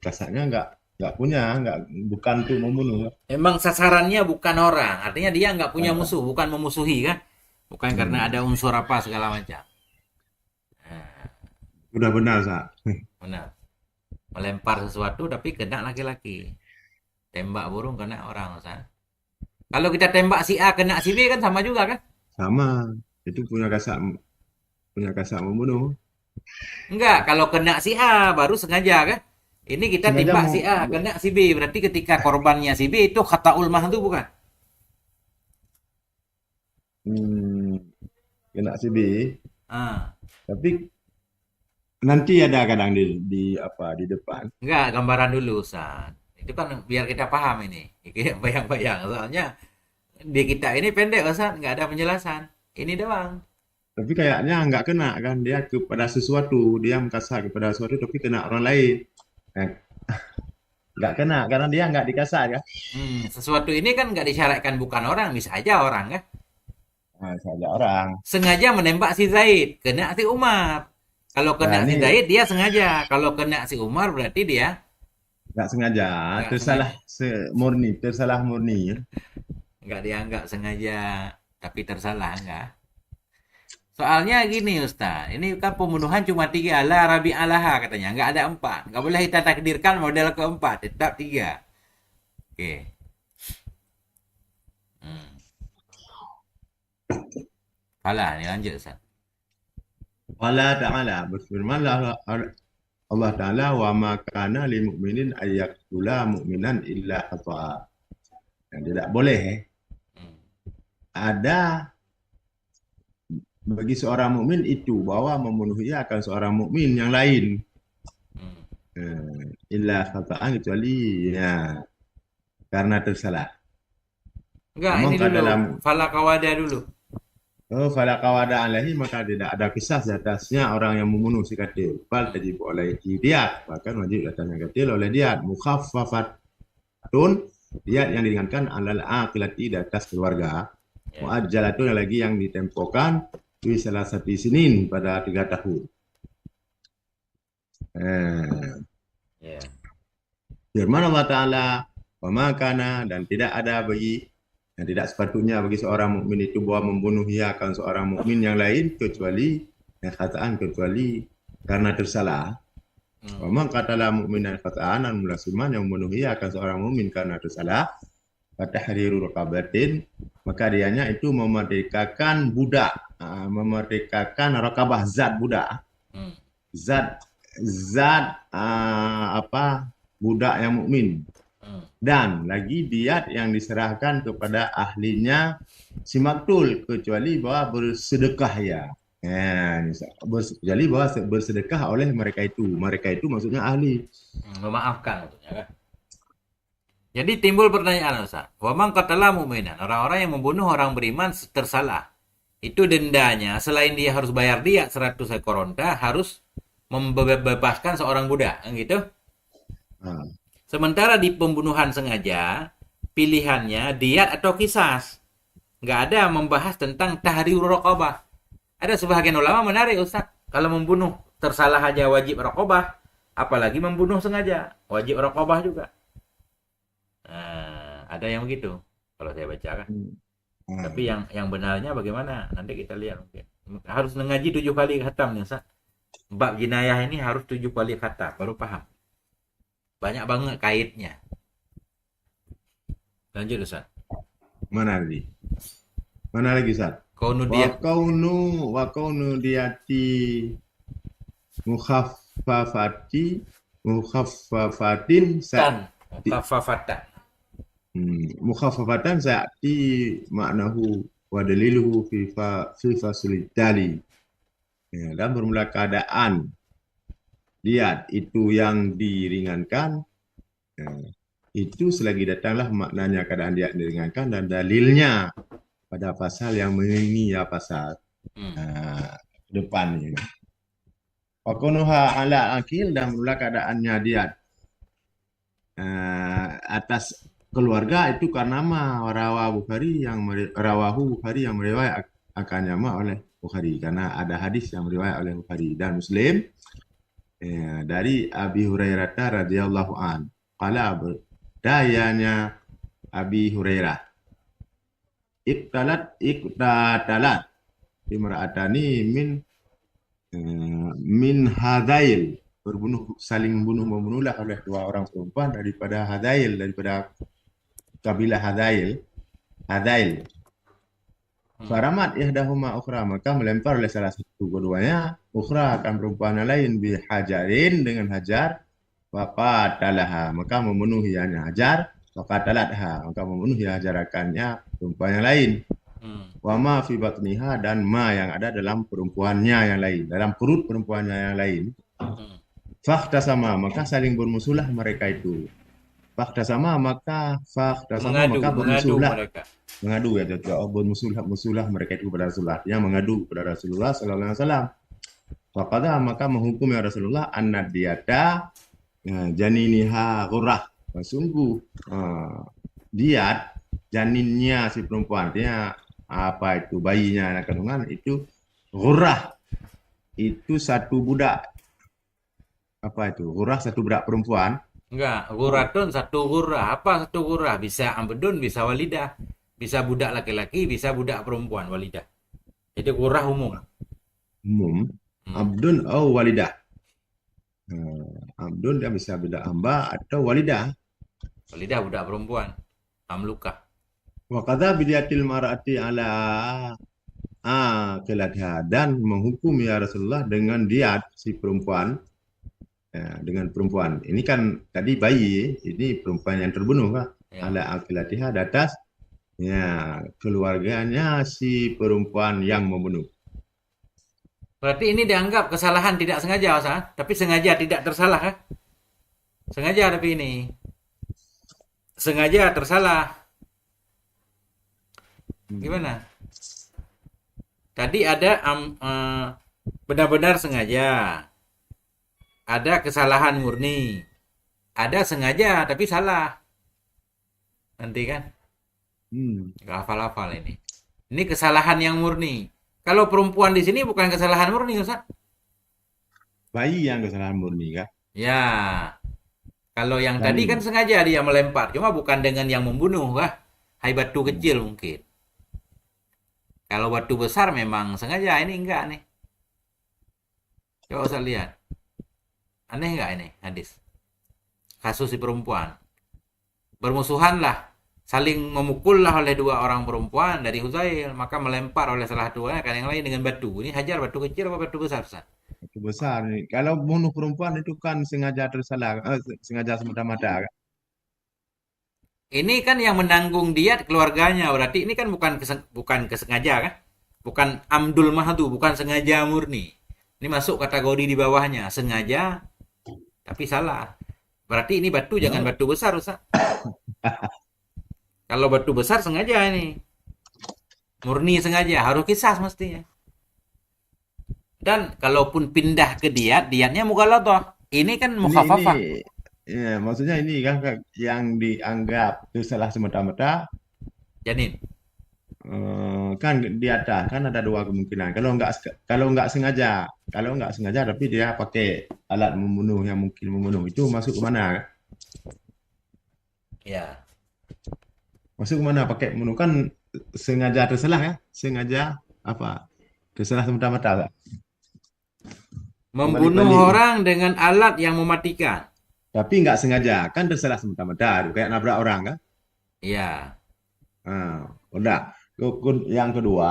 kasarnya nggak punya, nggak bukan untuk membunuh. memang sasarannya bukan orang. Artinya dia nggak punya Nah, musuh, bukan memusuhi kan? Bukan karena ada hmm, unsur apa segala macam. Nah, udah benar sa. benar. Melempar sesuatu tapi kena laki-laki. Tembak burung kena orang Ustaz. Kalau kita tembak si A kena si B kan sama juga kan? Sama, itu punya kasat membunuh. Enggak, kalau kena si A baru sengaja kan? Ini kita Sengaja tembak mau si A, kena si B. Berarti ketika korbannya si B itu kata ulmah itu bukan? hmm, kena CB, Ah, tapi nanti ada kadang di apa di depan. enggak, gambaran dulu, Ustaz. Itu kan biar kita paham ini. Kayak bayang-bayang. Soalnya di kita ini pendek, Ustaz. Enggak ada penjelasan. Ini doang. Tapi kayaknya nggak kena kan dia kepada sesuatu, dia kasar kepada sesuatu tapi kena orang lain. Nah, nggak kena karena dia nggak dikasar ya. Sesuatu ini kan nggak disyaratkan bukan orang. Bisa aja orang kan? Nah, saja orang. Sengaja menembak si Zaid. Kena si Umar. Kalau Nah, kena si ini Zaid, dia sengaja. Kalau kena si Umar, berarti dia nggak sengaja, nggak tersalah sengaja. murni, tersalah murni ya. Nggak dianggap sengaja tapi tersalah enggak. Soalnya gini Ustaz, ini kan pembunuhan cuma tiga, la rabi alaha katanya, nggak ada empat. Nggak boleh kita takdirkan model keempat, tetap tiga. Oke. Hmm. Kalah, ini lanjut Ustaz. Allah Ta'ala berfirmanlah Allah Ta'ala wa ma kana lil mu'minin ayyaqtula mu'minan illa khata'a. Yang tidak boleh Hmm. ada bagi seorang mukmin itu bahwa membunuh ia akan seorang mukmin yang lain Hmm. illa khata'an kecuali ya karena tersalah. Enggak, Namun ini dulu, dalam fala kawada dulu. fala qawada alaihi maka tidak ada kisah di atasnya orang yang membunuh si katil. Bal Hmm. tajib oleh diat, bahkan wajib datangnya katil oleh diat mukhaffafatun, diat yang diringankan alal aqilati di atas keluarga. Ya. Muajjalatun lagi yang ditempokan di salah satu sinin pada 3 tahun. Eh, Ya. Firman Allah Ta'ala, wa makana dan tidak ada bagi yang tidak sepatutnya bagi seorang mukmin itu bahwa membunuh ia akan seorang mukmin yang lain kecuali yang khataan kecuali karena tersalah. Hmm. Wa man qatala mu'minan khata'an dan mulasiman yang membunuh ia akan seorang mukmin karena tersalah, fatahriru raqabatin maka dianya itu memerdekakan budak, memerdekakan raqabah zat budak, Hmm. zat zat apa budak yang mukmin. Hmm. Dan lagi diat yang diserahkan kepada ahlinya si maktul kecuali bahwa bersedekah ya. Kecuali bahwa bersedekah oleh mereka itu. Mereka itu maksudnya ahli. Memaafkan maksudnya kan. Jadi timbul pertanyaan Ustaz. Wa man qatala mu'minan, orang-orang yang membunuh orang beriman tersalah. Itu dendanya selain dia harus bayar dia 100 ekor onta, harus membebaskan seorang budak, gitu. Nah, Sementara di pembunuhan sengaja, pilihannya diat atau kisas. Nggak ada membahas tentang tahrir raqabah. Ada sebagian ulama menarik Ustaz. Kalau membunuh tersalah aja wajib raqabah, apalagi membunuh sengaja, wajib raqabah juga. Nah, ada yang begitu. kalau saya baca kan. Ah, Tapi yang benarnya bagaimana? Nanti kita lihat mungkin. Harus mengaji 7 kali khatam nih, Ustaz. Bab jinayah ini harus 7 kali khatam baru paham. Banyak banget kaitnya. Lanjut Ustaz. mana lagi? Mana lagi, Sat? Kaunu Wa dia kaunu wa kaunu diati mukhaffafati mukhaffafatin tan sa'ti. kafafatan. Mukhaffafatan sa'ti maknahu wa daliluhu fi faslid tali. Ya, dan bermula keadaan lihat itu yang diringankan, ya, itu selagi datanglah maknanya keadaan dia diringankan dan dalilnya pada pasal yang mengiringi ya pasal Hmm. depan ini. Wakunuha ala akil dan mula keadaannya dia atas keluarga itu karena rawahu Bukhari yang meriwayat akan nama oleh Bukhari karena ada hadis yang meriwayat oleh Bukhari dan Muslim dari Abi Hurairah radhiyallahu an. Qala dayanya Abi Hurairah iktatalat imra'atani min hadail saling membunuhlah oleh dua orang perempuan daripada kabilah Hadail. Faramat ihdahuma ukhra maka melempar oleh salah satu keduanya ukhra akan perempuan yang lain bihajarin dengan hajar faqatalaha maka memenuhinya hajar faqatalatha maka memenuhi hajarakannya perempuan yang lain. Wama fi batniha dan ma yang ada dalam perempuannya yang lain, dalam perut perempuannya yang lain. Fakta sama maka saling bermusuhlah mereka itu. Fakta sama maka bermusuhlah. Mereka. Mengadu ya bermusuhlah mereka itu kepada Rasulullah. Yang mengadu kepada Rasulullah sallallahu alaihi wasallam. Faqada maka menghukum ya Rasulullah annad diyata janiniha ghurrah. Sungguh diat janinnya si perempuan dia apa itu bayinya anak kandungan itu ghurrah itu satu budak apa itu ghurrah satu budak perempuan Enggak, guratun satu gurah. Apa satu gurah? Bisa ambedun, bisa walidah. Bisa budak laki-laki, bisa budak perempuan walidah. Jadi gurah umum. abdun atau walidah. Abdun dia bisa budak hamba atau walidah. Walidah budak perempuan. Amluka. Wa qadha bidiatil mar'ati ala keladha dan menghukum ya Rasulullah dengan diat si perempuan dengan perempuan. Ini kan tadi bayi, ini perempuan yang terbunuh kan? Ya. Ala akilatiha di atas ya keluarganya si perempuan yang membunuh. Berarti ini dianggap kesalahan tidak sengaja, Ustaz. Tapi sengaja tidak tersalah kan? Sengaja tapi ini. Sengaja tersalah. Gimana? Tadi ada benar-benar sengaja. Ada kesalahan murni. Ada sengaja tapi salah. Nanti kan? Gak hafal-hafal ini. Ini kesalahan yang murni. Kalau perempuan di sini bukan kesalahan murni, Ustaz. Bayi yang kesalahan murni kan? Ya. Kalau yang tadi kan sengaja dia melempar. Cuma bukan dengan yang membunuh kah? Hai batu kecil mungkin. Kalau batu besar memang sengaja. Ini enggak nih. Coba usah lihat. Aneh enggak ini hadis? Kasus si perempuan. Bermusuhan lah. Saling memukul lah oleh dua orang perempuan dari Huzail. Maka melempar oleh salah duanya kan yang lain dengan batu. Ini hajar batu kecil apa batu besar? Ustaz? Itu besar nih. Kalau bunuh perempuan itu kan sengaja tersalah, sengaja semata-mata kan? Ini kan yang menanggung diat keluarganya. Berarti ini kan bukan kesengaja kan? Bukan amdul mahdu, bukan sengaja murni. Ini masuk kategori di bawahnya. Sengaja tapi salah. Berarti ini batu jangan batu besar, Ustaz. Kalau batu besar sengaja ini. Murni sengaja, harus kisah mestinya. Dan kalaupun pindah ke diatnya mughalathah. Ini kan mukhaffafah. Ya, maksudnya ini kan yang dianggap itu salah semata-mata Janin. Kan di atas kan ada dua kemungkinan. Kalau nggak sengaja tapi dia pakai alat membunuh yang mungkin membunuh itu masuk ke mana? Ya. Masuk mana pakai membunuh kan sengaja tersalah ya? Sengaja apa? Tersalah semata-mata tak? Membunuh Balik-balik. orang dengan alat yang mematikan. Tapi nggak sengaja, kan tersalah semata-mata. Kayak nabrak orang kan? Ya, Nah, udah. Yang kedua,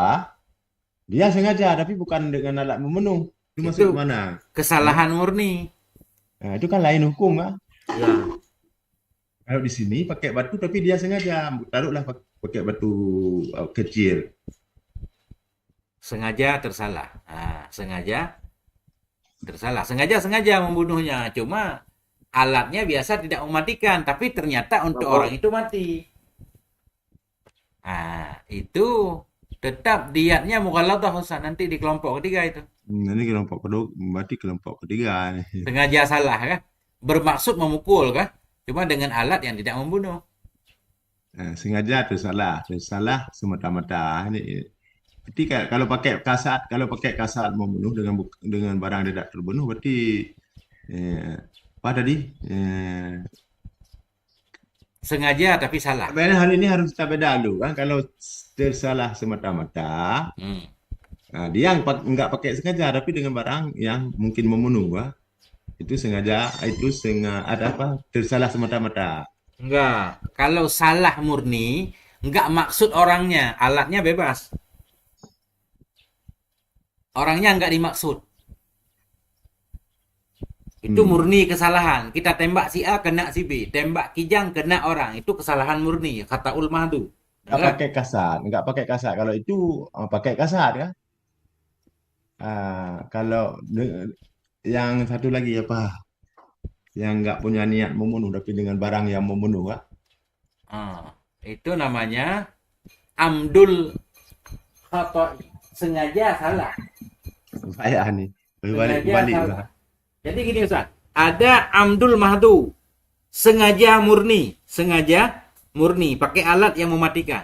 dia sengaja tapi bukan dengan alat membunuh. Itu masuk itu ke mana? Hah? kesalahan murni. Nah, itu kan lain hukum kan? Ya, Kalau di sini pakai batu tapi dia sengaja. Taruhlah pakai batu kecil. sengaja tersalah. Nah, sengaja tersalah. Sengaja membunuhnya. Cuma alatnya biasa tidak mematikan, tapi ternyata untuk orang itu mati. Nah, itu tetap diatnya mughalladah Ustaz nanti di kelompok ketiga itu. Ini kelompok kedua, berarti kelompok ketiga nih. Sengaja salah kan? Bermaksud memukul kan? Cuma dengan alat yang tidak membunuh. Nah, sengaja tersalah semata-mata. Ini berarti kalau pakai kasat membunuh dengan barang tidak terbunuh berarti apa tadi? Eh, Sengaja tapi salah. Sebenarnya hal ini harus kita beda dulu kan. Kalau tersalah semata-mata, Hmm. nah, dia nggak pakai sengaja, tapi dengan barang yang mungkin membunuh, Wah. Itu sengaja ada apa? Tersalah semata-mata. Enggak. Kalau salah murni, enggak maksud orangnya. Alatnya bebas. Orangnya enggak dimaksud. Itu Hmm. murni kesalahan. Kita tembak si A kena si B. Tembak Kijang kena orang. Itu kesalahan murni. Kata ulmah itu. Nggak Enggak? pakai kasar, nggak pakai kasar. Kalau itu pakai kasar ya. Kalau yang satu lagi apa? Yang nggak punya niat membunuh, tapi dengan barang yang membunuh, Wah. Itu namanya amdul khata. Sengaja salah. Saya nih berbalik Sengaja kembali, salah. Wah. Jadi gini Ustaz. Ada amdul mahdu. Sengaja murni. Sengaja murni. Pakai alat yang mematikan.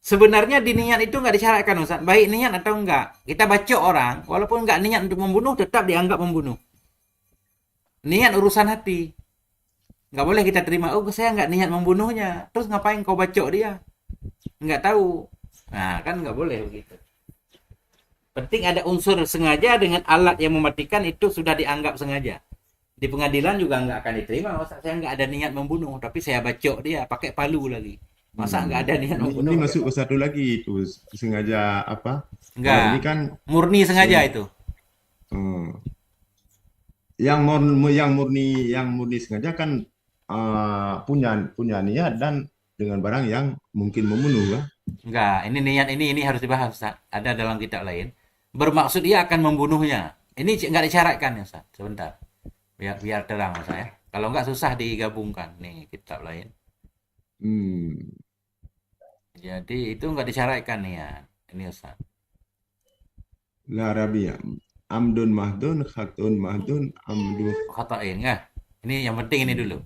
Sebenarnya di niat itu nggak disyaratkan Ustaz. Baik niat atau enggak. Kita baca orang. Walaupun nggak niat untuk membunuh. Tetap dianggap membunuh. Niat urusan hati. Nggak boleh kita terima. Oh saya nggak niat membunuhnya. Terus ngapain kau bacok dia? Nggak tahu. Nah kan nggak boleh begitu. Penting ada unsur sengaja dengan alat yang mematikan itu sudah dianggap sengaja. Di pengadilan juga nggak akan diterima. Masa saya nggak ada niat membunuh, tapi saya bacok dia pakai palu lagi. Masa nggak ada niat Ini membunuh pakai masuk ke palu? satu lagi itu sengaja apa? Kalau Nggak. ini kan Murni sengaja seng, itu. eh, yang murni sengaja kan punya punya niat dan dengan barang yang mungkin membunuh kan. Nggak. Ini niat ini harus dibahas Ustaz. Ada dalam kitab lain. Bermaksud dia akan membunuhnya. Ini nggak disyaratkan ya Ustaz. Sebentar. Biar terang saya. Kalau nggak susah digabungkan nih kitab lain. Hmm. Jadi itu nggak disyaratkan nih ya. Ini Ustaz. La Rabia. Amdun mahdun, khatun mahdun, amdu. Khatain ya. Ini yang penting ini dulu.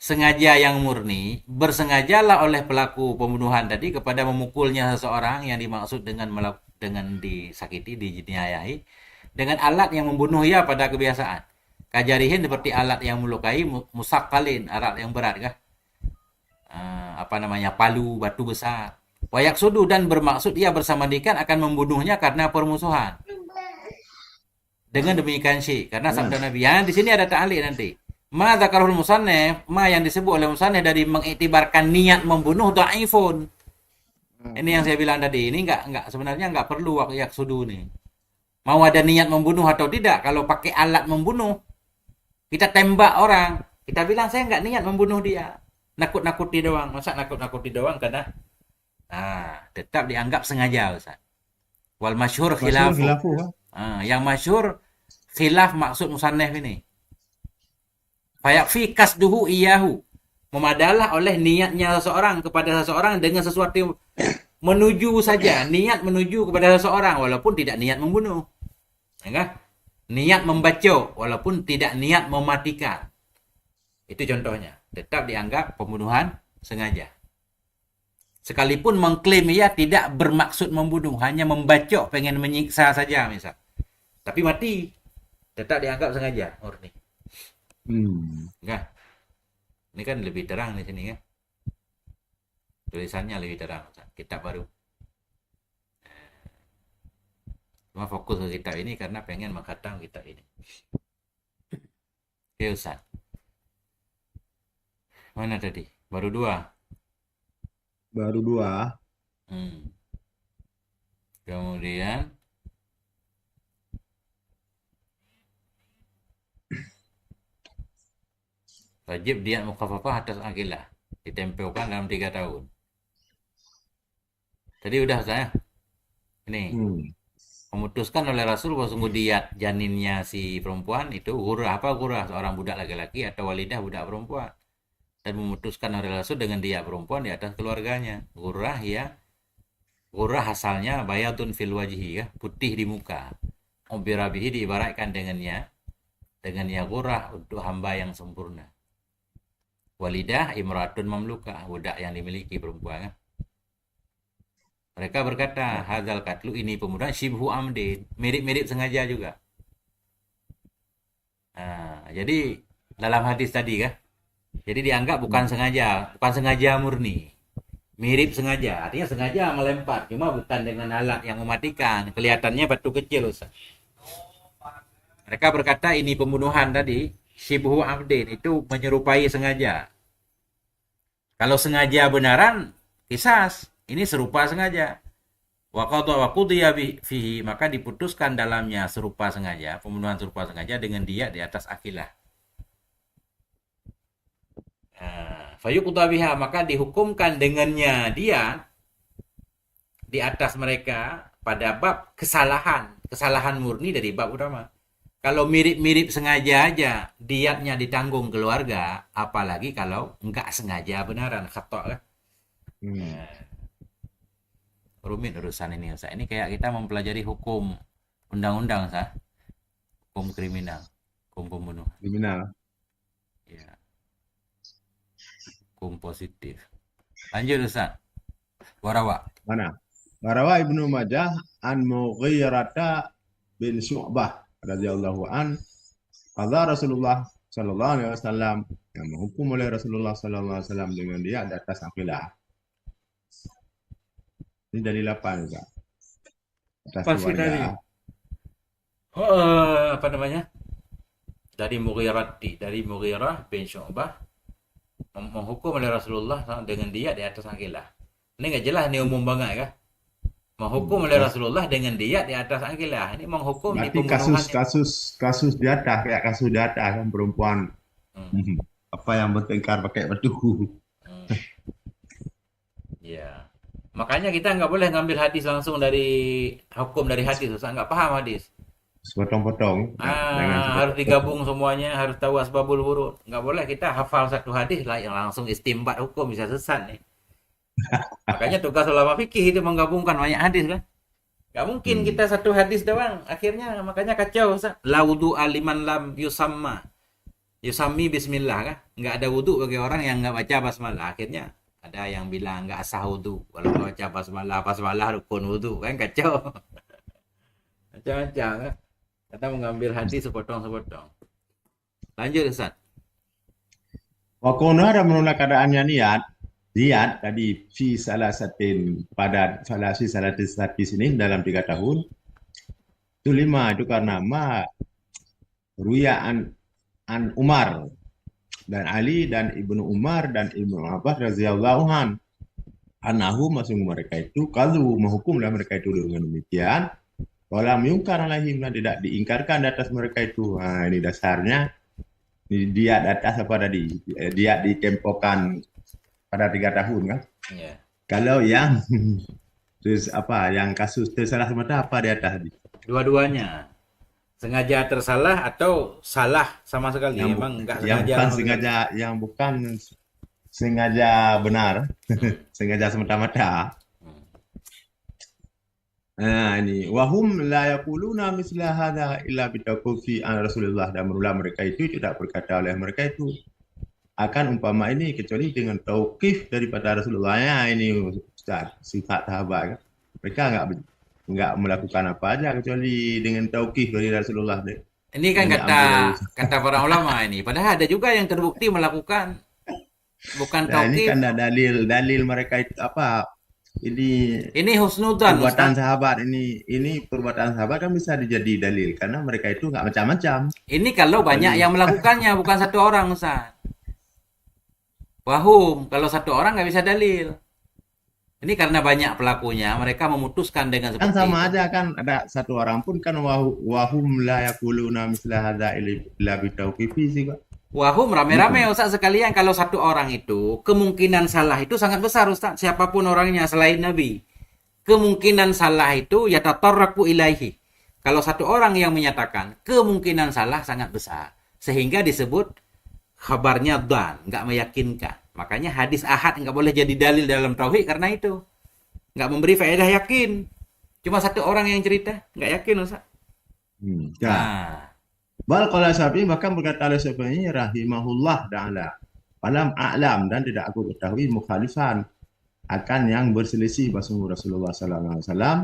Sengaja yang murni, bersengajalah oleh pelaku pembunuhan tadi kepada memukulnya seseorang yang dimaksud dengan disakiti, dianiayai dengan alat yang membunuh ia pada kebiasaan. Kajarihin seperti alat yang melukai, musakalin, alat yang berat kah? Apa namanya, palu, batu besar. Wayak sudu dan bermaksud ia bersama dikan akan membunuhnya karena permusuhan. Dengan demikian sih, karena Nah, sabda Nabi yang di sini ada ta'liq nanti. Ma dzakarul musannif, ma yang disebut oleh musannif dari mengiktibarkan niat membunuh dhaifun. Ini yang saya bilang tadi, ini enggak sebenarnya enggak perlu wayak sudu nih. Mau ada niat membunuh atau tidak, kalau pakai alat membunuh, kita tembak orang, kita bilang saya enggak niat membunuh dia. Nakut-nakuti doang, masa nakut-nakuti doang karena tetap dianggap sengaja Ustaz. Wal masyhur masyhur khilafu. khilafu kan. Yang masyhur khilaf maksud musannif ini. Fayakfi kasduhu iyahu. Memadalah oleh niatnya seseorang kepada seseorang dengan sesuatu menuju saja, niat menuju kepada seseorang walaupun tidak niat membunuh. Ya, niat membaca walaupun tidak niat mematikan. Itu contohnya. Tetap dianggap pembunuhan sengaja. Sekalipun mengklaim ia tidak bermaksud membunuh, hanya membacok, pengen menyiksa saja misal. Tapi mati, tetap dianggap sengaja, murni. Hmm. Nah, ini kan lebih terang di sini ya. Tulisannya lebih terang, Ustaz. Kitab baru. Cuma fokus ke kitab ini karena pengen mengkhatam kitab ini. Oke, Ustaz. Mana tadi? Baru dua. Baru dua. Hmm. Kemudian wajib diat mukafafah atas akilah. Ditempelkan dalam 3 tahun. Tadi udah saya. Ini Hmm. memutuskan oleh Rasul bahwa sungguh diat janinnya si perempuan itu gurah apa gurah seorang budak laki-laki atau walidah budak perempuan, dan memutuskan oleh Rasul dengan diat perempuan di atas keluarganya. Gurah ya, gurah asalnya bayatun fil wajhi ya, putih di muka. Ubirabihi diibaratkan dengannya gurah untuk hamba yang sempurna. Walidah imratun mamluka, budak yang dimiliki perempuan kan. Mereka berkata, hazal katlu, ini pembunuhan shibhu amdin, mirip-mirip sengaja juga. Nah, jadi dalam hadis tadi kan, jadi dianggap bukan sengaja murni, mirip sengaja, artinya sengaja melempar, cuma bukan dengan alat yang mematikan, kelihatannya batu kecil, Ustaz. Mereka berkata ini pembunuhan tadi, shibhu amdin, itu menyerupai sengaja. Kalau sengaja benaran, kisas, ini serupa sengaja. Wakudiya fihi, maka diputuskan dalamnya serupa sengaja, pembunuhan serupa sengaja dengan dia di atas akilah. Fayuqda biha, maka dihukumkan dengannya dia di atas mereka pada bab kesalahan murni dari bab utama. Kalau mirip-mirip sengaja aja diatnya ditanggung keluarga, apalagi kalau enggak sengaja benaran, khata' kan. Hmm. Rumit urusan ini, Ustaz. Ini kayak kita mempelajari hukum undang-undang, Ustaz. Hukum kriminal, hukum pembunuhan. Kriminal. Ya, hukum positif. Lanjut, Ustaz. Warawa. Mana? Warawa Ibnu Majah an Mughirata bin Syu'bah radhiyallahu an qala Rasulullah sallallahu alaihi wasallam, yang menghukum oleh Rasulullah sallallahu alaihi wasallam dengan dia di atas akilah. Ini dari 8 juga. Atas Pasti tadi. keluarga. Apa namanya? Dari Mughirah bin Syu'bah menghukum oleh Rasulullah dengan dia di atas akilah. Ini nggak jelas, ini umum banget kan? Menghukum oleh Rasulullah dengan dia di atas akilah. Ini menghukum di Berarti pembunuhan. kasus di atas, kayak kasus di atas kan perempuan. Apa yang bertengkar pakai batu. Ya. Makanya kita nggak boleh ngambil hadis langsung dari hukum dari hadis, Ustaz. Nggak paham hadis. Sepotong-potong. Harus digabung semuanya, harus tahu asbabul wurud. Nggak boleh kita hafal satu hadis lah yang langsung istimbat hukum, bisa sesat nih. Makanya tugas ulama fikih itu menggabungkan banyak hadis kan. Nggak mungkin kita satu hadis doang. Akhirnya makanya kacau, Ustaz. La wudu aliman lam yusami bismillah kan. Nggak ada wudu bagi orang yang nggak baca basmalah. Akhirnya ada yang bilang nggak sah wudu kalau nggak baca basmalah rukun wudu kan, kacau. Macam-macam kan. Kita mengambil hadis sepotong-sepotong. Lanjut, Ustaz. Wakono ada menolak keadaannya niat tadi fi salasatin pada salah sini dalam 3 tahun itu 5 itu karena ruya an Umar dan Ali dan Ibnu Umar dan Ibnu Abbas radhiyallahu anhu masing mereka itu kalau menghukumlah mereka itu dengan demikian, walam yungkar alaihim, tidak diingkarkan di atas mereka itu. Nah, ini dasarnya dia di atas apa tadi? Dia ditempokan pada 3 tahun kan? Ya. Kalau yang terus apa? Yang kasus tersalah semata apa di atas tadi? Dua-duanya. Sengaja tersalah atau salah sama sekali. Emang nggak sengaja. Yang bukan sengaja benar, sengaja semata-mata. Nah, ini wahum la yaquluna misla hadza illa bitawqifi an Rasulullah, dan mula mereka itu tidak berkata oleh mereka itu akan umpama ini kecuali dengan tauqif daripada Rasulullah. Ya, ini Ustaz, sifat sahabat kan. Mereka enggak melakukan apa aja kecuali dengan tauqif dari Rasulullah. Ini kan kata para ulama ini. Padahal ada juga yang terbukti melakukan bukan Nah, ini tauqif. kan ada dalil mereka itu apa? Ini Ini husnudzan, perbuatan Ustaz. sahabat ini perbuatan sahabat kan bisa dijadi dalil karena mereka itu nggak macam-macam. Ini kalau banyak Kecuali yang melakukannya, bukan satu orang, Ustaz. Wahum, kalau satu orang nggak bisa dalil. Ini karena banyak pelakunya, mereka memutuskan dengan kan seperti sama itu. aja kan ada satu orang pun kan wahum la yaquluna misla hadza illa bitauqifi sih Pak. Wahum Gitu. rame-rame Ustaz sekalian, kalau satu orang itu kemungkinan salah itu sangat besar Ustaz, siapapun orangnya selain Nabi. Kemungkinan salah itu ya tatarraku ilaihi. Kalau satu orang yang menyatakan kemungkinan salah sangat besar, sehingga disebut kabarnya dan nggak meyakinkan. Makanya hadis ahad nggak boleh jadi dalil dalam tauhid karena itu nggak memberi faedah yakin. Cuma satu orang yang cerita nggak yakin Ustaz. Ya. Nah, Bal qala Syafi'i bahkan berkata oleh Syafi'i rahimahullah ta'ala. Falam a'lam dan tidak aku ketahui mukhalifan akan yang berselisih bahasa Rasulullah sallallahu alaihi wasallam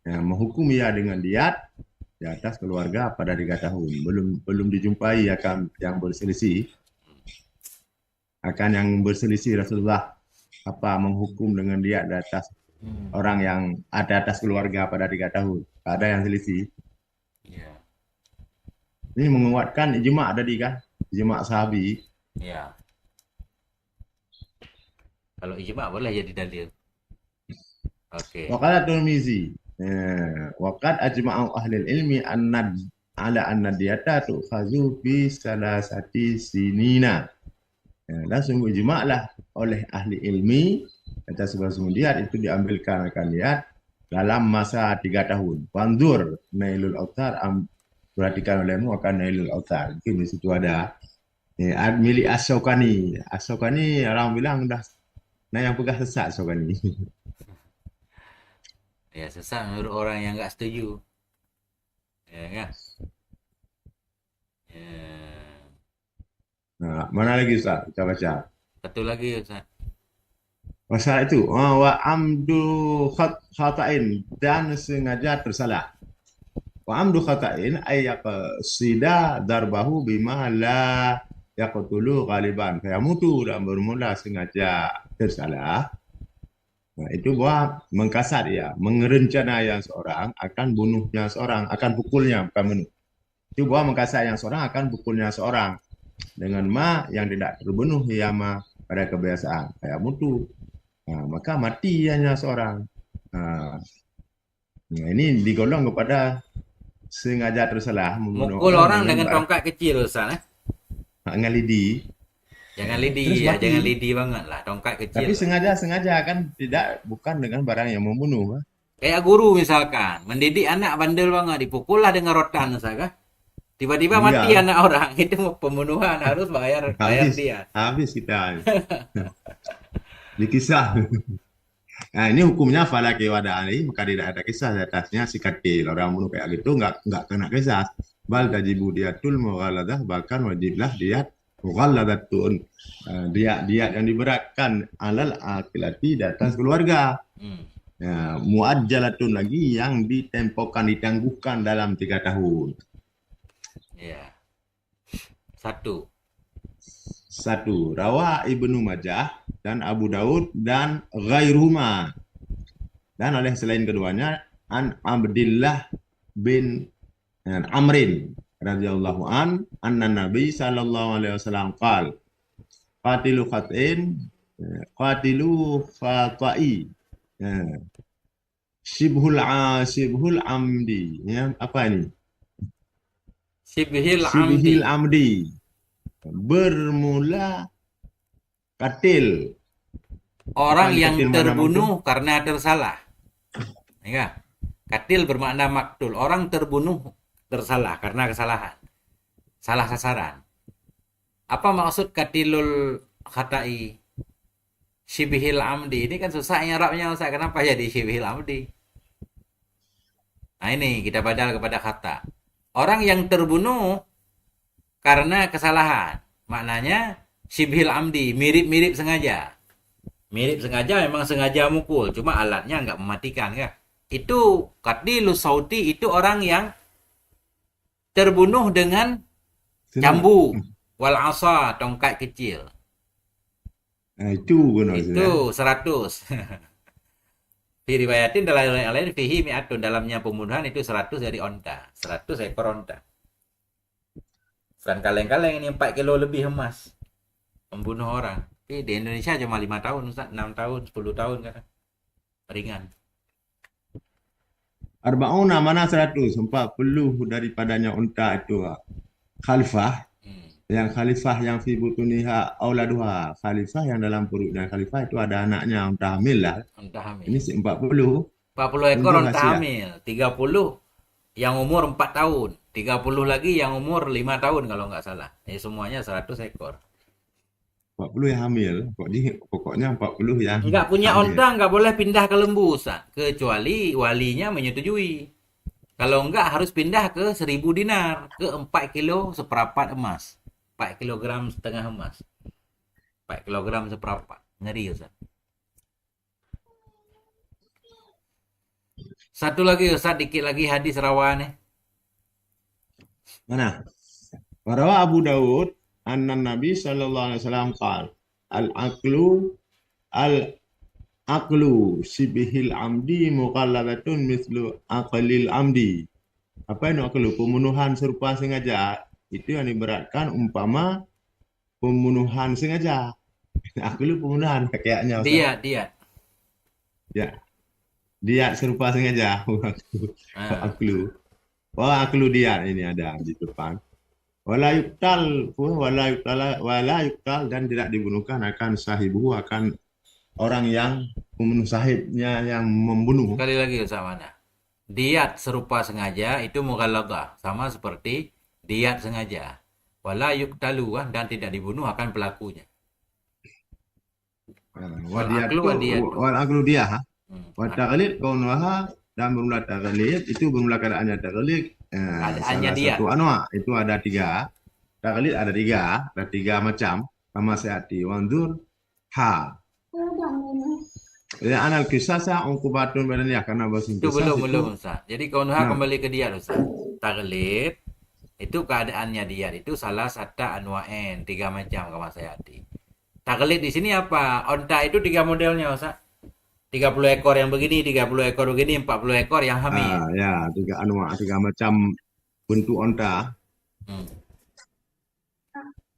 yang menghukum ia dengan diat di atas keluarga pada 3 tahun. Belum dijumpai akan yang berselisih Rasulullah apa menghukum dengan diat di atas orang yang ada atas keluarga pada 3 tahun. Tak ada yang selisih. ya, Ini menguatkan ijma' tadi kan, ijma' sahabi. ya. Kalau ijma boleh jadi dalil. Oke. Waqala Tirmizi, waqad ajma'u ahli ilmi ala anna diyata tu'khazu fi salasati sinina. Dan sungguh ijma'lah oleh ahli ilmi kata sebelum diat itu diambilkan akan diat dalam masa 3 tahun. Pandur Nailul Autar perhatikan olehmu akan Nailul Autar. Mungkin di situ ada milik As-Syaukani. As-Syaukani orang bilang dah yang pegang sesat Syaukani. Ya, sesat menurut orang yang nggak setuju. Ya kan? Ya. Nah, mana lagi Ustaz? Kita baca. Satu lagi Ustaz. Masalah itu, wa amdu khata'in dan sengaja tersalah. Wa amdu khata'in ay yaqsida darbahu bima la yaqtulu ghaliban. Kayak mutu dan bermula sengaja tersalah. Nah, itu bahwa mengkasar ya, mengerencana yang seorang akan bunuhnya seorang, akan pukulnya, bukan bunuh. Itu bahwa mengkasar yang seorang akan pukulnya seorang dengan yang tidak terbunuh ya pada kebiasaan kayak mutu. Nah, maka mati hanya seorang. Nah, ini digolong kepada sengaja tersalah membunuh Mukul orang dengan dengan tongkat kecil Ustaz. dengan lidi. Jangan lidi Terus ya, mati. jangan lidi banget lah, tongkat kecil. Tapi sengaja kan tidak bukan dengan barang yang membunuh. Kayak guru misalkan, mendidik anak bandel banget, dipukullah dengan rotan misalkan. Tiba-tiba mati Iya, anak orang, itu pembunuhan, harus bayar bayar habis dia. habis kita dikisah. Nah, ini hukumnya falaki wada'ali, maka tidak ada kisah di atasnya si katil. Orang bunuh kayak gitu nggak kena kisah. Bal tajibu diatul mughaladah, bahkan wajiblah diat mughaladatun. Diat yang diberatkan alal akilati di atas keluarga. Hmm. Muajjalatun lagi yang ditempokan, ditangguhkan dalam 3 tahun. Ya. Satu. Satu, rawa Ibnu Majah dan Abu Daud dan ghairuhuma. Dan oleh selain keduanya an Abdillah bin Amrin radhiyallahu anna Nabi sallallahu alaihi wasallam qala qatilu khatin qatilu fatai shibhul amdi. Ya, apa ini? Sibhil amdi. Shibhil amdi. Bermula katil. Orang Apa yang katil mana terbunuh karena tersalah. Ya. Katil bermakna maktul. Orang terbunuh tersalah karena kesalahan. Salah sasaran. Apa maksud katilul khatai? Shibhil amdi. Ini kan susah Arabnya Ustaz. Kenapa jadi shibhil amdi? Nah ini kita badal kepada kata. Orang yang terbunuh karena kesalahan. Maknanya shibhil amdi. Mirip-mirip sengaja. Mirip sengaja memang sengaja mukul. Cuma alatnya nggak mematikan kan. Itu katilus sauti itu orang yang terbunuh dengan Senang. cambuk. Wal asa tongkat kecil. Nah, itu benar Itu ya. 100. Diriwayatin dalam yang lain fihi mi'atun, dalamnya pembunuhan itu 100 dari onta. 100 ekor onta. Bukan kaleng-kaleng, ini 4 kilo lebih emas. Membunuh orang. Tapi di Indonesia cuma 5 tahun, Ustaz. 6 tahun, 10 tahun kan. Ringan. Arba'una mana 100, 40 daripadanya unta itu khalifah. Hmm. Yang khalifah yang fi butuniha auladuha. Khalifah yang dalam perutnya khalifah itu ada anaknya unta hamil lah. Onta Ini hamil. si 40 40 ekor unjuk onta hasil. hamil. 30 yang umur 4 tahun. 30 lagi yang umur 5 tahun kalau nggak salah. Semuanya 100 ekor. 40 yang hamil. Pokoknya 40 yang Nggak punya hamil. onta nggak boleh pindah ke lembu, Ustaz. Kecuali walinya menyetujui. Kalau nggak harus pindah ke 1000 dinar. Ke 4 kilo seperempat emas. 4 kilogram setengah emas. 4 kilogram seperempat. Ngeri, Ustaz. Satu lagi, Ustaz. Dikit lagi hadis rawan nih. Mana? Warawa Abu Dawud anna Nabi sallallahu alaihi wasallam qala al-aqlu al-aqlu sibihil amdi muqallabatun mislu aqlil amdi. Apa itu aqlu? Pembunuhan serupa sengaja. Itu yang diberatkan umpama pembunuhan sengaja. Aqlu pembunuhan kayaknya Ustaz. Dia. Ya, dia serupa sengaja. Nah, Aqlu. Wah, aqlu dia ini ada di depan. Wala yuktal dan tidak dibunuhkan akan sahibu, akan orang yang membunuh sahibnya yang membunuh. sekali lagi, Ustaz mana? Diat serupa sengaja itu mughaladzah. Sama seperti diat sengaja. Wala yuktalu dan tidak dibunuh akan pelakunya. Wal aklu wa diyatu. Wal aklu dia ha. Hmm. Wa taqlid kaunaha dan bermula taqlid itu bermula keadaannya taqlid Keadaannya salah diat. satu anwa itu ada tiga. Taqlid ada tiga macam. Sama seati wanzur ha. Ya anal kisasa ungkubatun badaniyah karena bahasa Itu kisas belum itu. belum Ustaz. Jadi kaunuha Nah, kembali ke diat, Ustaz. Taklid itu keadaannya diat itu salah satu anwa'en, tiga macam kama sayati. Taklid di sini apa? Onta itu tiga modelnya, Ustaz. 30 ekor yang begini, 30 ekor begini, 40 ekor yang hamil. ya tiga anwa tiga macam bentuk onta. Hmm.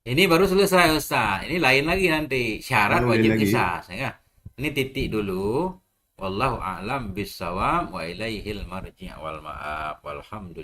Ini baru selesai, Ustaz. Ini lain lagi nanti. Syarat Lalu wajib lagi. kisah. Ya. Ini titik dulu. Wallahu a'lam bissawab wa ilaihil marji' wal ma'ab. Walhamdulillah.